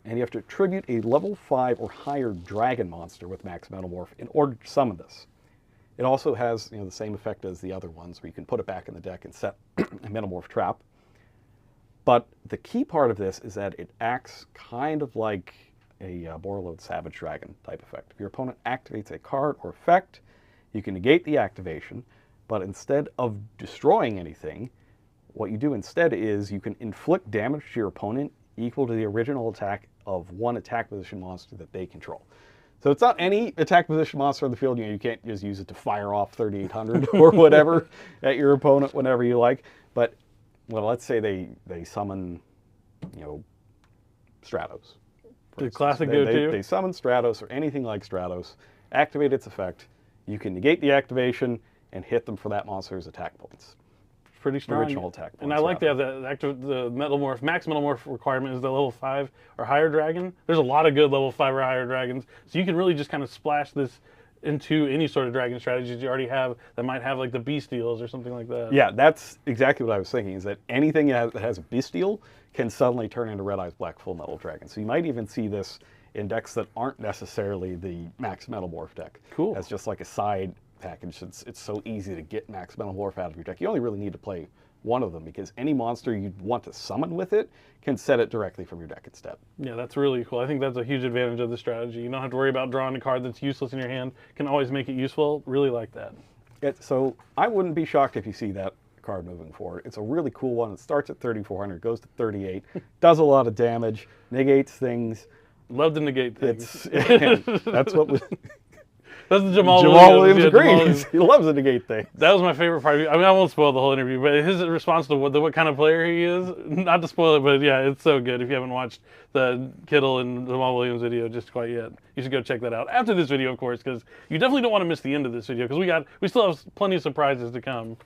and you have to tribute a level 5 or higher dragon monster with max Metamorph in order to summon this. It also has the same effect as the other ones, where you can put it back in the deck and set a Metamorph trap. But the key part of this is that it acts kind of like a Borreload Savage Dragon type effect. If your opponent activates a card or effect, you can negate the activation, but instead of destroying anything, what you do instead is you can inflict damage to your opponent equal to the original attack of one attack position monster that they control. So it's not any attack position monster on the field. You can't just use it to fire off 3,800 or whatever at your opponent whenever you like. But, well, let's say they summon, Stratos. The classic go-to. They summon Stratos or anything like Stratos, activate its effect. You can negate the activation and hit them for that monster's attack points. Pretty strong. Original attack points. And I like that the Metamorph, max Metamorph requirement is the level 5 or higher dragon. There's a lot of good level 5 or higher dragons. So you can really just kind of splash this into any sort of dragon strategies you already have that might have like the Bestials or something like that. Yeah, that's exactly what I was thinking, is that anything that has a Bestial can suddenly turn into Red Eyes Black Full Metal Dragon. So you might even see this in decks that aren't necessarily the max Metamorph deck. Cool. As just like a side package. It's so easy to get max Metamorph out of your deck. You only really need to play one of them, because any monster you want to summon with it can set it directly from your deck instead. Yeah, that's really cool. I think that's a huge advantage of the strategy. You don't have to worry about drawing a card that's useless in your hand. Can always make it useful. Really like that. So I wouldn't be shocked if you see that card moving forward. It's a really cool one. It starts at 3,400, goes to 38, does a lot of damage, negates things. Love to negate things. That's what was... That's the Jamal Williams yeah, agrees. He loves to negate things. That was my favorite part. I mean, I won't spoil the whole interview, but his response to what kind of player he is, not to spoil it, but yeah, it's so good. If you haven't watched the Kittle and Jamal Williams video just quite yet, you should go check that out after this video, of course, because you definitely don't want to miss the end of this video, because we still have plenty of surprises to come.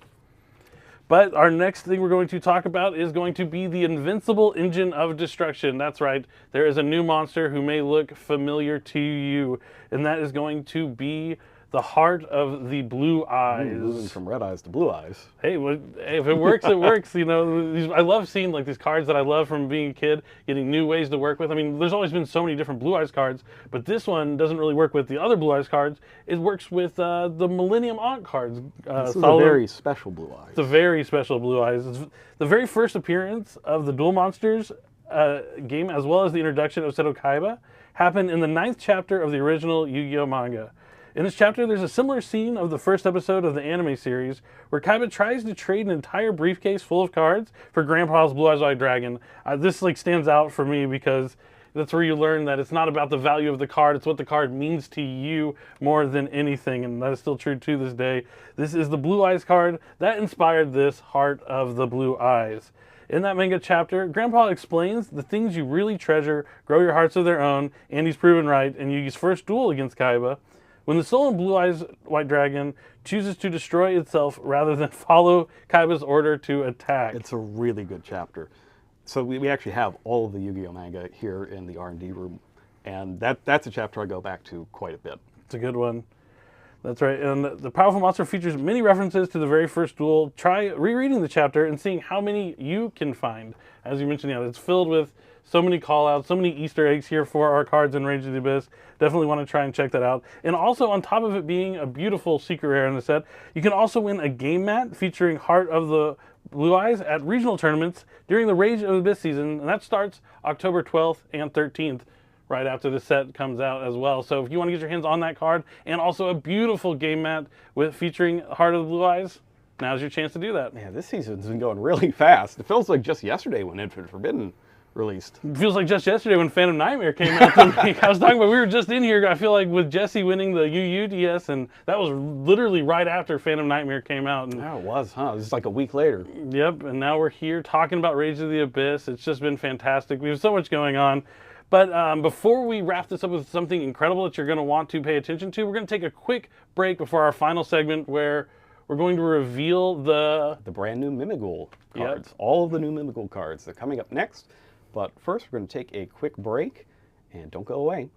But our next thing we're going to talk about is going to be the Invincible Engine of Destruction. That's right, there is a new monster who may look familiar to you, and that is going to be the Heart of the Blue Eyes. Moving from Red Eyes to Blue Eyes. Hey, if it works, it works. I love seeing like these cards that I love from being a kid, getting new ways to work with. I mean, there's always been so many different Blue Eyes cards, but this one doesn't really work with the other Blue Eyes cards. It works with the Millennium Aunt cards. This is a very special Blue Eyes. It's a very special Blue Eyes. It's the very first appearance of the Duel Monsters game, as well as the introduction of Seto Kaiba, happened in the 9th chapter of the original Yu-Gi-Oh manga. In this chapter, there's a similar scene of the first episode of the anime series where Kaiba tries to trade an entire briefcase full of cards for Grandpa's Blue Eyes White Dragon. This stands out for me because that's where you learn that it's not about the value of the card, it's what the card means to you more than anything, and that is still true to this day. This is the Blue Eyes card that inspired this Heart of the Blue Eyes. In that manga chapter, Grandpa explains the things you really treasure grow your hearts of their own, and he's proven right in Yugi's first duel against Kaiba. When the stolen Blue Eyes White Dragon chooses to destroy itself rather than follow Kaiba's order to attack. It's a really good chapter. So we actually have all of the Yu-Gi-Oh manga here in the R&D room, and that's a chapter I go back to quite a bit. It's a good one. That's right. And the powerful monster features many references to the very first duel. Try rereading the chapter and seeing how many you can find. As you mentioned, it's filled with so many call-outs, so many Easter eggs here for our cards in Rage of the Abyss. Definitely want to try and check that out. And also, on top of it being a beautiful secret rare in the set, you can also win a game mat featuring Heart of the Blue Eyes at regional tournaments during the Rage of the Abyss season, and that starts October 12th and 13th. Right after the set comes out as well. So if you want to get your hands on that card, and also a beautiful game mat featuring Heart of the Blue Eyes, now's your chance to do that. Yeah, this season's been going really fast. It feels like just yesterday when Infinite Forbidden released. It feels like just yesterday when Phantom Nightmare came out to me. I was talking about, we were just in here, I feel like, with Jesse winning the UUDS, and that was literally right after Phantom Nightmare came out. And oh, it was, huh? It was like a week later. Yep, and now we're here talking about Rage of the Abyss. It's just been fantastic. We have so much going on. But before we wrap this up with something incredible that you're going to want to pay attention to, we're going to take a quick break before our final segment where we're going to reveal the brand new Mimigul cards. Yep. All of the new Mimigul cards. They're coming up next. But first, we're going to take a quick break, and don't go away.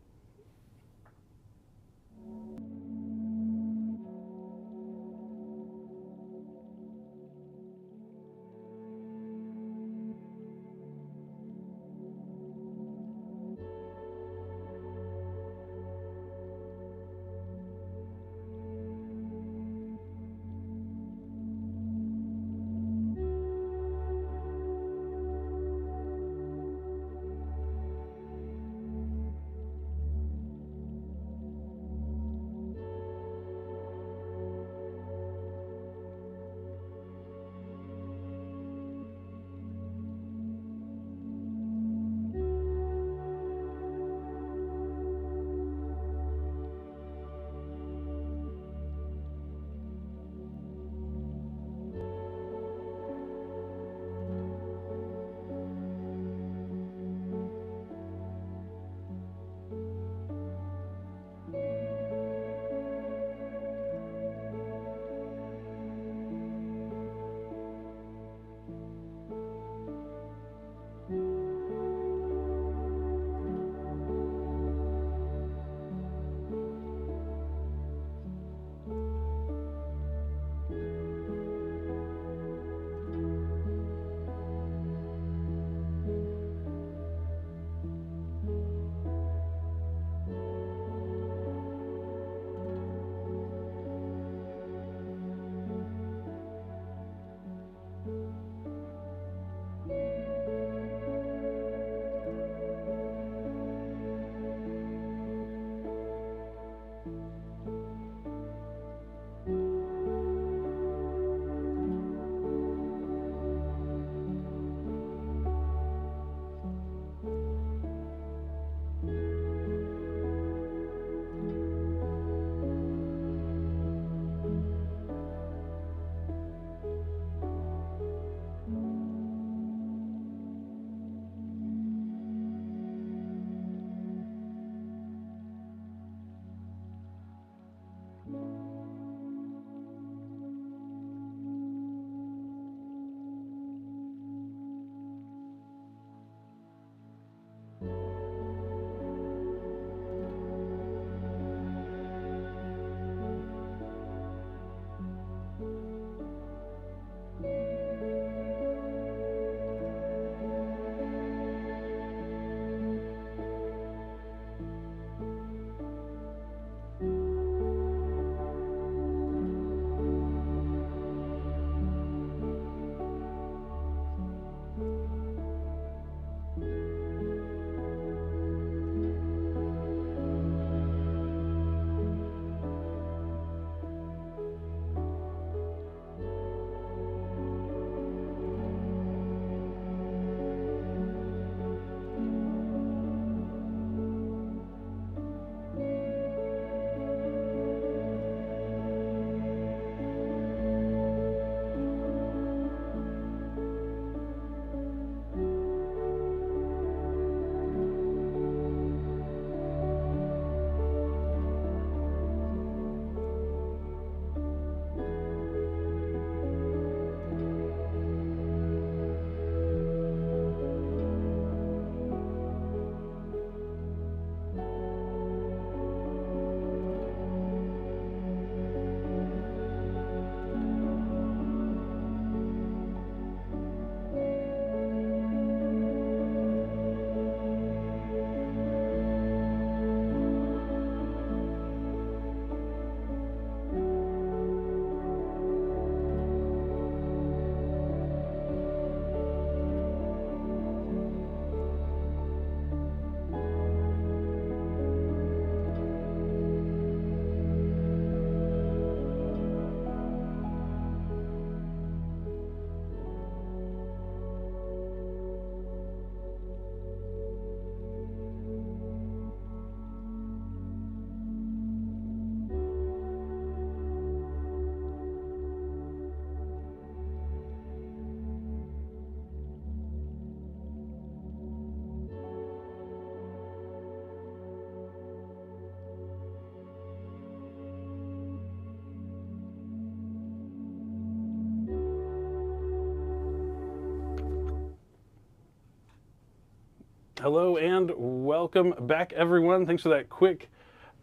Hello and welcome back, everyone. Thanks for that quick,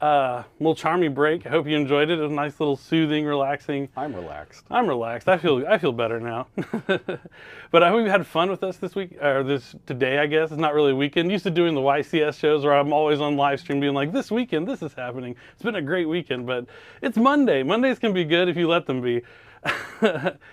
little charming break. I hope you enjoyed it. It was a nice little soothing, relaxing. I'm relaxed. I'm relaxed. I feel better now. But I hope you had fun with us this week, or today, I guess. It's not really a weekend. Used to doing the YCS shows where I'm always on live stream being like, this weekend, this is happening. It's been a great weekend, but it's Monday. Mondays can be good if you let them be.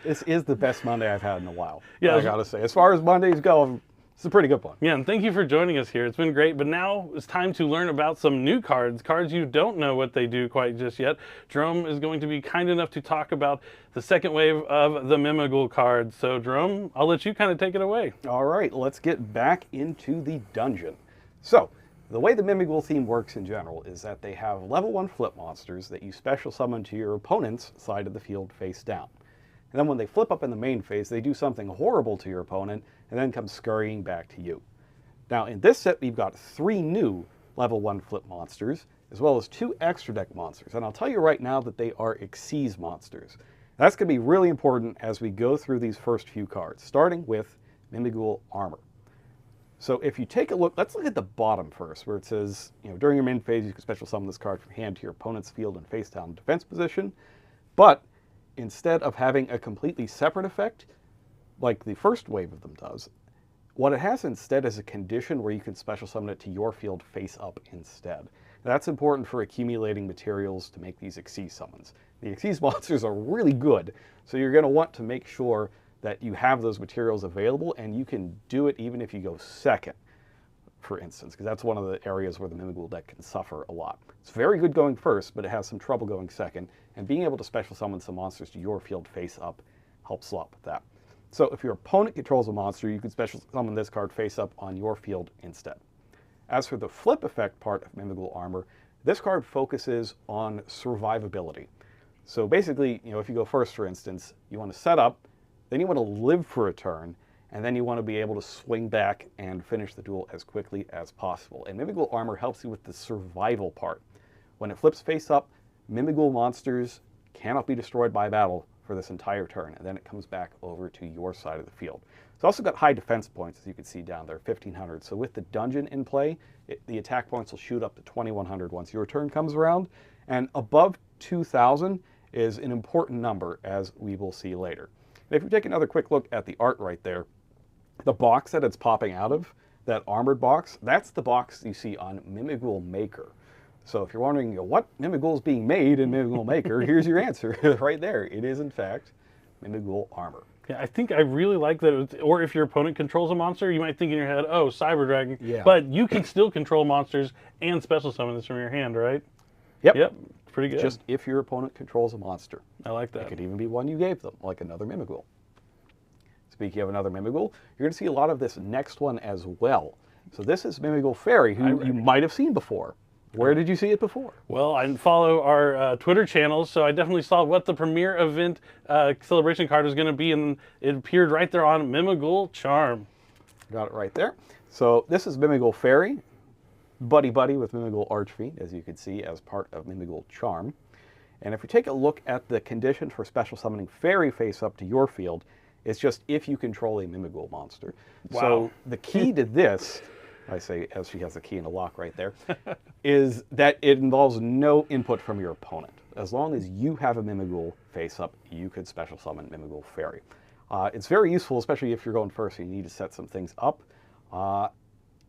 This is the best Monday I've had in a while. Yeah, I gotta say. As far as Mondays go, it's a pretty good one. Yeah, and thank you for joining us here. It's been great, but now it's time to learn about some new cards you don't know what they do quite just yet. Jerome is going to be kind enough to talk about the second wave of the Mimigul cards. So Jerome, I'll let you kind of take it away. All right, let's get back into the dungeon. So, the way the Mimigul theme works in general is that they have level 1 flip monsters that you special summon to your opponent's side of the field face down. And then when they flip up in the main phase, they do something horrible to your opponent and then come scurrying back to you. Now in this set, we've got 3 new level 1 flip monsters, as well as 2 extra deck monsters. And I'll tell you right now that they are Xyz monsters. That's going to be really important as we go through these first few cards, starting with Mimigul Armor. So if you take a look, let's look at the bottom first, where it says, during your main phase, you can special summon this card from hand to your opponent's field and face down defense position. But instead of having a completely separate effect, like the first wave of them does, what it has instead is a condition where you can special summon it to your field face up instead. That's important for accumulating materials to make these Xyz summons. The Xyz monsters are really good, so you're going to want to make sure that you have those materials available, and you can do it even if you go second, for instance, because that's one of the areas where the Mimigul deck can suffer a lot. It's very good going first, but it has some trouble going second, and being able to special summon some monsters to your field face up helps a lot with that. So if your opponent controls a monster, you can special summon this card face up on your field instead. As for the flip effect part of Mimigul Armor, this card focuses on survivability. So basically, if you go first, for instance, you want to set up, then you want to live for a turn, and then you want to be able to swing back and finish the duel as quickly as possible. And Mimigul Armor helps you with the survival part. When it flips face up, Mimigul monsters cannot be destroyed by battle for this entire turn, and then it comes back over to your side of the field. It's also got high defense points, as you can see down there, 1,500. So with the dungeon in play, the attack points will shoot up to 2,100 once your turn comes around, and above 2,000 is an important number, as we will see later. And if you take another quick look at the art right there, the box that it's popping out of, that armored box, that's the box you see on Mimigul Maker. So if you're wondering what Mimigul is being made in Mimigul Maker, here's your answer right there. It is, in fact, Mimigul Armor. Yeah, I think I really like that. Or if your opponent controls a monster, you might think in your head, oh, Cyber Dragon. Yeah. But you can still control monsters and special summon this from your hand, right? Yep. Pretty good. Just if your opponent controls a monster. I like that. It could even be one you gave them, like another Mimigul. Speaking of another Mimigul, you're going to see a lot of this next one as well. So this is Mimigul Fairy, who you might have seen before. Where did you see it before? Well, I follow our Twitter channels, so I definitely saw what the premiere event celebration card was going to be, and it appeared right there on Mimigul Charm. Got it right there. So this is Mimigul Fairy, buddy-buddy with Mimigul Archfiend, as you can see, as part of Mimigul Charm. And if you take a look at the condition for special summoning Fairy face up to your field, it's just if you control a Mimigul monster. Wow. So the key to this, I say as she has a key in a lock right there, is that it involves no input from your opponent. As long as you have a Mimigul face up, you could special summon Mimigul Fairy. It's very useful, especially if you're going first and you need to set some things up.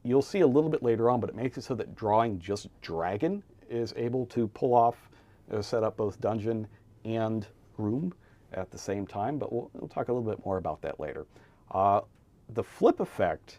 You'll see a little bit later on, but it makes it so that drawing just Dragon is able to pull off, set up both dungeon and room at the same time, but we'll talk a little bit more about that later. The flip effect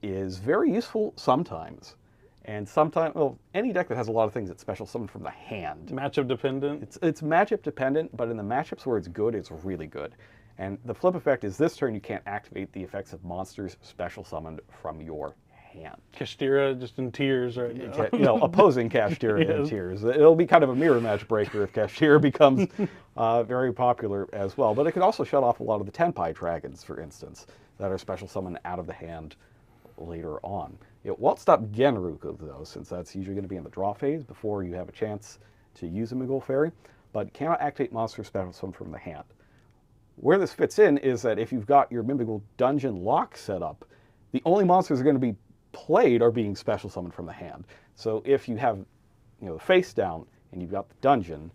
is very useful sometimes, and sometimes, well, any deck that has a lot of things that special summon from the hand. Matchup dependent? It's matchup dependent, but in the matchups where it's good, it's really good. And the flip effect is this turn you can't activate the effects of monsters special summoned from your hand. Kashtira just in tears right now. Opposing Kashtira in tears. It'll be kind of a mirror match breaker if Kashtira becomes very popular as well. But it can also shut off a lot of the Tenpai dragons, for instance, that are special summoned out of the hand later on. It won't stop Genruku, though, since that's usually going to be in the draw phase before you have a chance to use a Mimigul Fairy, but cannot activate monster special summon from the hand. Where this fits in is that if you've got your Mimigul dungeon lock set up, the only monsters are going to be played are being special summoned from the hand. So if you have, the face down and you've got the dungeon,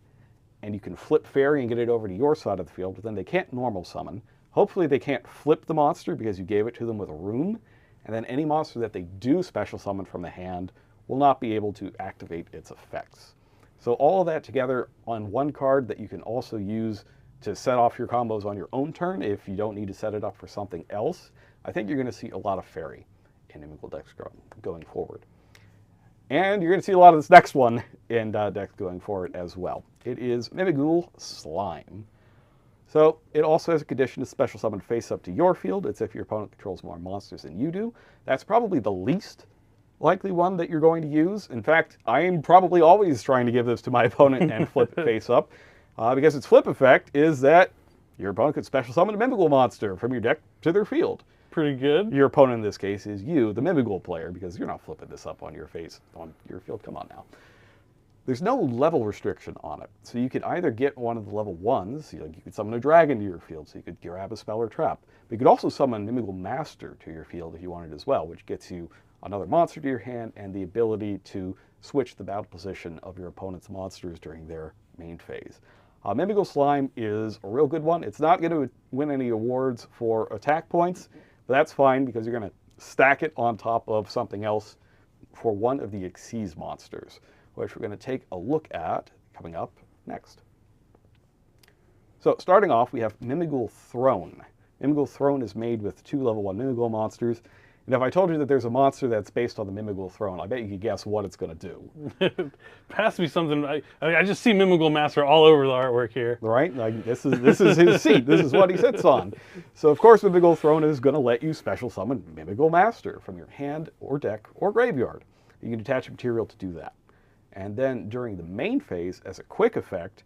and you can flip fairy and get it over to your side of the field, but then they can't normal summon. Hopefully they can't flip the monster because you gave it to them with a room, and then any monster that they do special summon from the hand will not be able to activate its effects. So all of that together on one card that you can also use to set off your combos on your own turn if you don't need to set it up for something else. I think you're going to see a lot of fairy in Inimical decks going forward. And you're going to see a lot of this next one in decks going forward as well. It is Mimighoul Slime. So it also has a condition to special summon face up to your field. It's if your opponent controls more monsters than you do. That's probably the least likely one that you're going to use. In fact, I am probably always trying to give this to my opponent and flip it face up. Because its flip effect is that your opponent could special summon a Mimighoul monster from your deck to their field. Pretty good. Your opponent in this case is you, the Mimighoul player, because you're not flipping this up on your face, on your field. Come on now. There's no level restriction on it. So you could either get one of the level 1s, you could summon a dragon to your field, so you could grab a spell or trap. But you could also summon Mimighoul Master to your field if you wanted as well, which gets you another monster to your hand and the ability to switch the battle position of your opponent's monsters during their main phase. Mimighoul Slime is a real good one. It's not going to win any awards for attack points, but that's fine because you're going to stack it on top of something else for one of the Xyz monsters, which we're going to take a look at coming up next. So starting off, we have Mimighoul Throne. Mimighoul Throne is made with 2 level 1 Mimighoul monsters. And if I told you that there's a monster that's based on the Mimighoul Throne, I bet you could guess what it's going to do. Has to be something. I just see Mimighoul Master all over the artwork here. Right? Like this is his seat. This is what he sits on. So of course Mimighoul Throne is going to let you special summon Mimighoul Master from your hand or deck or graveyard. You can attach a material to do that. And then during the main phase, as a quick effect,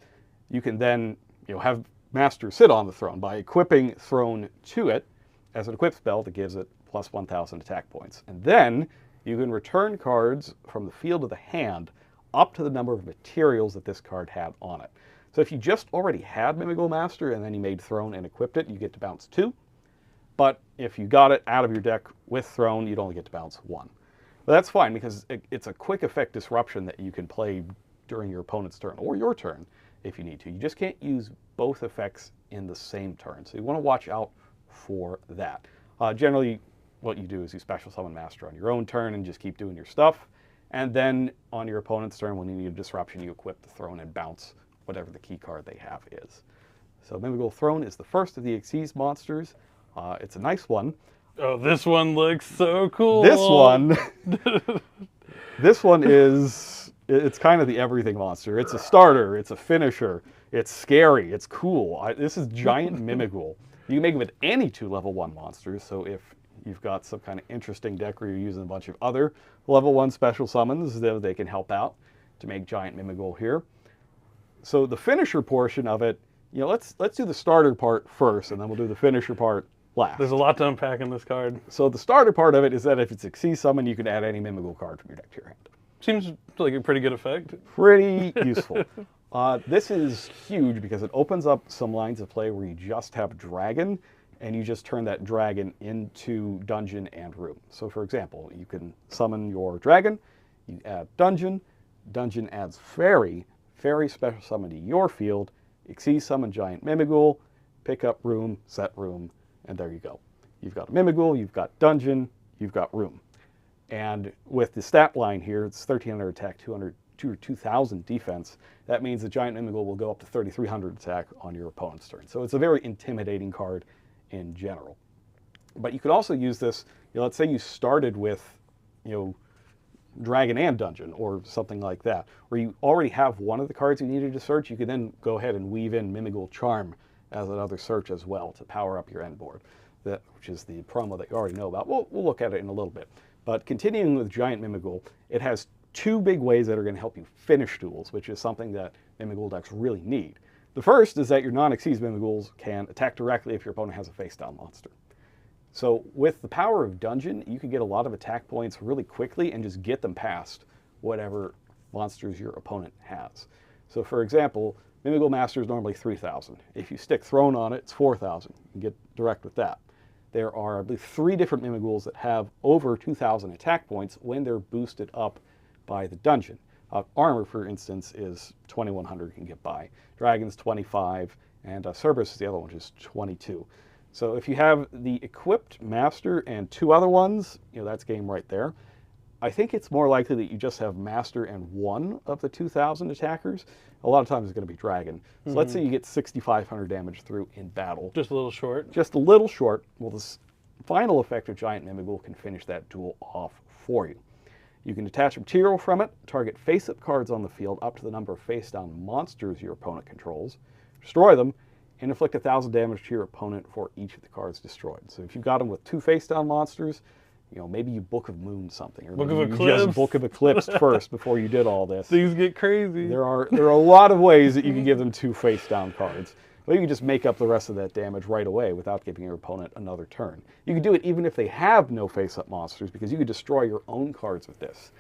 you can then have Master sit on the throne by equipping Throne to it as an equip spell that gives it plus 1,000 attack points. And then you can return cards from the field of the hand up to the number of materials that this card had on it. So if you just already had Mimighoul Master and then you made Throne and equipped it, you get to bounce 2. But if you got it out of your deck with Throne, you'd only get to bounce 1. But that's fine because it's a quick effect disruption that you can play during your opponent's turn or your turn if you need to. You just can't use both effects in the same turn. So you want to watch out for that. Generally, what you do is you special summon Master on your own turn and just keep doing your stuff. And then on your opponent's turn, when you need a disruption, you equip the Throne and bounce whatever the key card they have is. So Mimighoul Throne is the first of the Xyz monsters. It's a nice one. Oh, this one looks so cool. This one it's kind of the everything monster. It's a starter, it's a finisher, it's scary, it's cool. This is Giant Mimighoul. You can make it with any 2 level 1 monsters, so if you've got some kind of interesting deck where you're using a bunch of other level 1 special summons, they can help out to make Giant Mimighoul here. So the finisher portion of it, let's do the starter part first, and then we'll do the finisher part last. There's a lot to unpack in this card. So the starter part of it is that if it's a Xyz summon, you can add any Mimighoul card from your deck to your hand. Seems like a pretty good effect. Pretty useful. This is huge because it opens up some lines of play where you just have Dragon, and you just turn that Dragon into Dungeon and Room. So for example, you can summon your Dragon, you add Dungeon, Dungeon adds Fairy, Fairy special summon to your field, Xyz summon Giant Mimighoul, pick up Room, set Room, and there you go. You've got Mimighoul, you've got Dungeon, you've got Room. And with the stat line here, it's 1,300 attack, 2,000 defense. That means the Giant Mimighoul will go up to 3,300 attack on your opponent's turn. So it's a very intimidating card in general. But you could also use this, let's say you started with, Dragon and Dungeon or something like that, where you already have one of the cards you needed to search. You could then go ahead and weave in Mimighoul Charm as another search as well to power up your end board, which is the promo that you already know about. We'll look at it in a little bit. But continuing with Giant Mimighoul, it has 2 big ways that are going to help you finish duels, which is something that Mimighoul decks really need. The first is that your non-Xyz Mimighouls can attack directly if your opponent has a face-down monster. So with the power of Dungeon, you can get a lot of attack points really quickly and just get them past whatever monsters your opponent has. So for example, Mimighoul Master is normally 3,000. If you stick Throne on it, it's 4,000. You can get direct with that. there are, I believe, 3 different Mimigools that have over 2,000 attack points when they're boosted up by the dungeon. Armor, for instance, is 2,100 you can get by. Dragon's 25, and Cerberus is the other one, which is 22. So if you have the equipped Master and 2 other ones, that's game right there. I think it's more likely that you just have Master and 1 of the 2,000 attackers. A lot of times it's going to be Dragon. So let's say you get 6,500 damage through in battle. Just a little short. Just a little short. Well, this final effect of Giant Mimighoul can finish that duel off for you. You can detach material from it, target face-up cards on the field up to the number of face-down monsters your opponent controls, destroy them, and inflict 1,000 damage to your opponent for each of the cards destroyed. So if you've got them with 2 face-down monsters, maybe you Book of Moon something, or Book of maybe you Eclipse. just Book of Eclipse first before you did all this. Things get crazy. There are a lot of ways that you can give them 2 face-down cards. But you can just make up the rest of that damage right away without giving your opponent another turn. You can do it even if they have no face-up monsters, because you can destroy your own cards with this.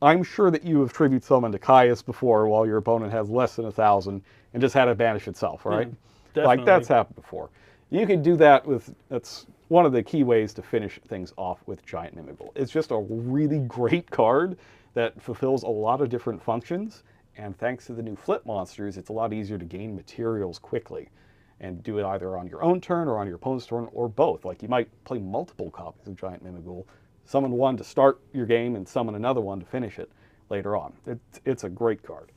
I'm sure that you have tribute summoned to Caius before while your opponent has less than 1,000 and just had it banish itself, right? Definitely. That's happened before. You can do that that's one of the key ways to finish things off with Giant Mimighoul. It's just a really great card that fulfills a lot of different functions. And thanks to the new flip monsters, it's a lot easier to gain materials quickly and do it either on your own turn or on your opponent's turn or both. Like you might play multiple copies of Giant Mimighoul, summon one to start your game and summon another one to finish it later on. It's a great card.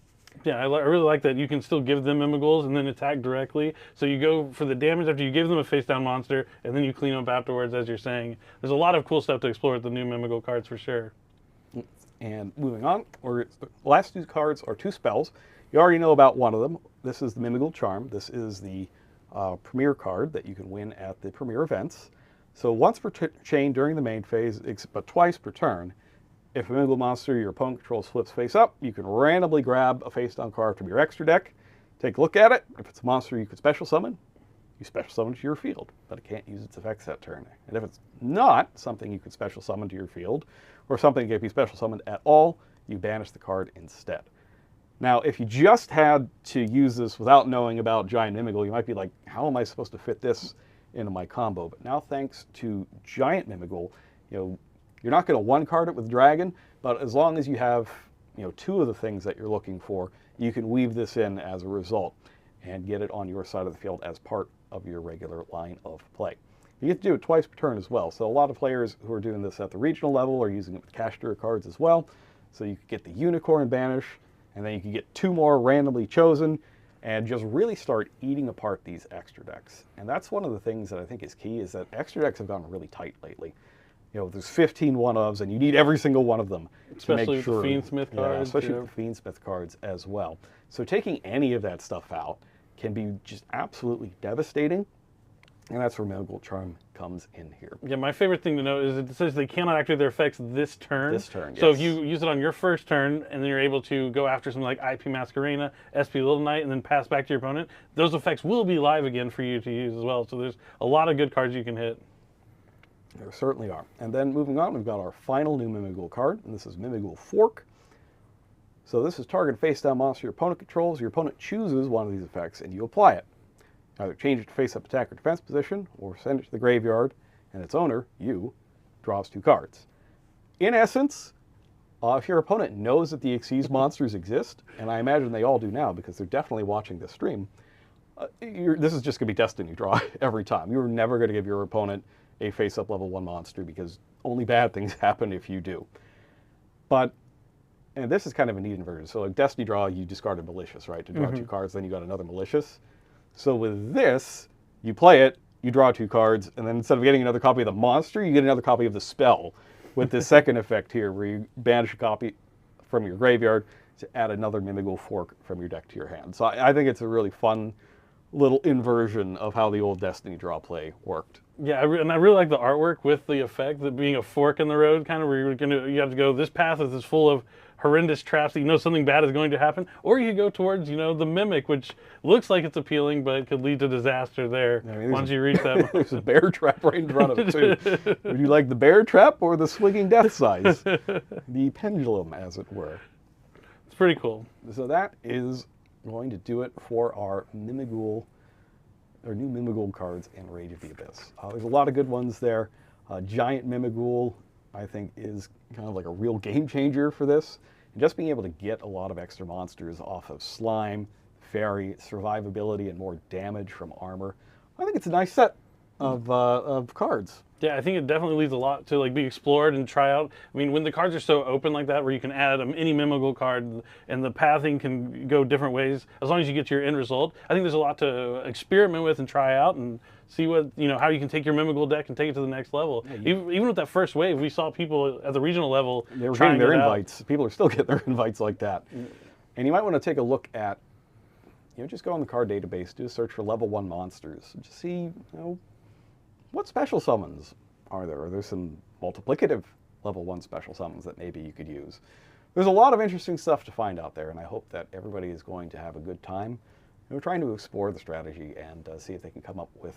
Yeah, I really like that you can still give them Mimighouls and then attack directly. So you go for the damage after you give them a face-down monster, and then you clean up afterwards, as you're saying. There's a lot of cool stuff to explore with the new Mimighoul cards for sure. And moving on, the last 2 cards are 2 spells. You already know about one of them. This is the Mimighoul Charm. This is the premier card that you can win at the premier events. So once per chain during the main phase, but twice per turn, if a Mimighoul monster your opponent controls flips face up, you can randomly grab a face-down card from your extra deck, take a look at it. If it's a monster you could special summon, you special summon it to your field, but it can't use its effects that turn. And if it's not something you could special summon to your field, or something that can be special summoned at all, you banish the card instead. Now, if you just had to use this without knowing about Giant Mimighoul, you might be like, how am I supposed to fit this into my combo? But now, thanks to Giant Mimighoul, you're not going to one-card it with Dragon, but as long as you have 2 of the things that you're looking for, you can weave this in as a result and get it on your side of the field as part of your regular line of play. You get to do it twice per turn as well. So a lot of players who are doing this at the regional level are using it with Kashtira cards as well. So you could get the Unicorn Banish, and then you can get 2 more randomly chosen, and just really start eating apart these extra decks. And that's one of the things that I think is key, is that extra decks have gotten really tight lately. There's 15 one-ofs, and you need every single one of them Especially to make sure. with the Fiendsmith cards. Especially with the Fiendsmith cards as well. So taking any of that stuff out can be just absolutely devastating. And that's where Mimighoul Charm comes in here. Yeah, my favorite thing to note is it says they cannot activate their effects this turn. yes. So if you use it on your first turn, and then you're able to go after something like IP Masquerena, SP Little Knight, and then pass back to your opponent, those effects will be live again for you to use as well. So there's a lot of good cards you can hit. There certainly are. And then moving on, we've got our final new Mimighoul card, and this is Mimighoul Fork. So this is target face-down monster your opponent controls. Your opponent chooses one of these effects, and you apply it. Either change it to face-up attack or defense position, or send it to the graveyard, and its owner, you, draws 2 cards. In essence, if your opponent knows that the Xyz monsters exist, and I imagine they all do now because they're definitely watching this stream, this is just going to be Destiny draw every time. You're never going to give your opponent a face-up level 1 monster, because only bad things happen if you do. And this is kind of a neat inversion. So like Destiny draw, you discarded Malicious, right? To draw 2 cards, then you got another Malicious. So with this, you play it, you draw 2 cards, and then instead of getting another copy of the monster, you get another copy of the spell with this second effect here, where you banish a copy from your graveyard to add another Mimighoul Fork from your deck to your hand. So I think it's a really fun little inversion of how the old Destiny draw play worked. Yeah, and I really like the artwork with the effect, that being a fork in the road, kind of where you have to go, this path is full of horrendous traps that you know something bad is going to happen, or you go towards, the Mimic, which looks like it's appealing, but it could lead to disaster there once you reach that. There's a bear trap right in front of it, too. Would you like the bear trap or the swinging death size? The pendulum, as it were. It's pretty cool. So that is going to do it for our Mimighoul or new Mimighoul cards in Rage of the Abyss. There's a lot of good ones there. Giant Mimighoul, I think, is kind of like a real game changer for this. And just being able to get a lot of extra monsters off of Slime, Fairy, survivability, and more damage from armor. I think it's a nice set of cards. Yeah, I think it definitely leaves a lot to like be explored and try out. I mean, when the cards are so open like that, where you can add any Mimighoul card and the pathing can go different ways, as long as you get to your end result, I think there's a lot to experiment with and try out and see what, how you can take your Mimighoul deck and take it to the next level. Yeah, even with that first wave, we saw people at the regional level they were getting their invites. People are still getting their invites like that. And you might want to take a look at, just go on the card database, do a search for level 1 monsters, and just see, what special summons are there? Are there some multiplicative level 1 special summons that maybe you could use? There's a lot of interesting stuff to find out there, and I hope that everybody is going to have a good time. We're trying to explore the strategy and see if they can come up with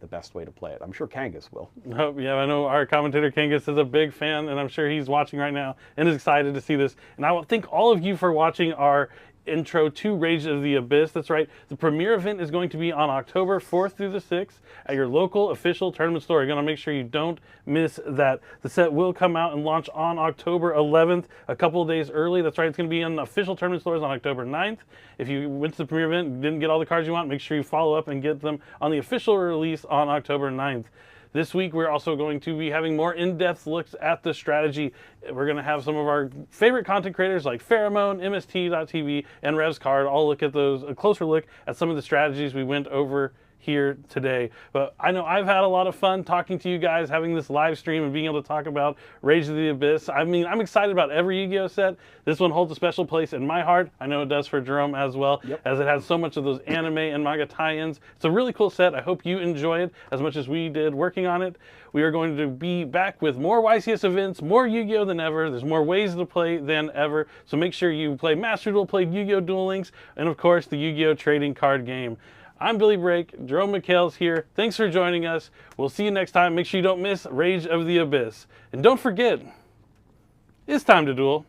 the best way to play it. I'm sure Kangas will. Oh, yeah, I know our commentator Kangas is a big fan, and I'm sure he's watching right now and is excited to see this. And I thank all of you for watching our intro to Rage of the Abyss. That's right, the premiere event is going to be on October 4th through the 6th at your local official tournament store. You're going to make sure you don't miss that. The set will come out and launch on October 11th, a couple of days early. That's right, it's going to be in official tournament stores on October 9th. If you went to the premiere event and didn't get all the cards you want, make sure you follow up and get them on the official release on October 9th. This week, we're also going to be having more in-depth looks at the strategy. We're going to have some of our favorite content creators like Pheromone, MST.TV, and RevsCard all look at those, a closer look at some of the strategies we went over here today. But I know I've had a lot of fun talking to you guys, having this live stream and being able to talk about Rage of the Abyss. I mean, I'm excited about every Yu-Gi-Oh set. This one holds a special place in my heart. I know it does for Jerome as well, as it has so much of those anime and manga tie-ins. It's a really cool set. I hope you enjoy it as much as we did working on it. We are going to be back with more YCS events, more Yu-Gi-Oh than ever. There's more ways to play than ever. So make sure you play Master Duel, play Yu-Gi-Oh Duel Links, and of course the Yu-Gi-Oh trading card game. I'm Billy Brake, Jerome McHale's here. Thanks for joining us. We'll see you next time. Make sure you don't miss Rage of the Abyss. And don't forget, it's time to duel.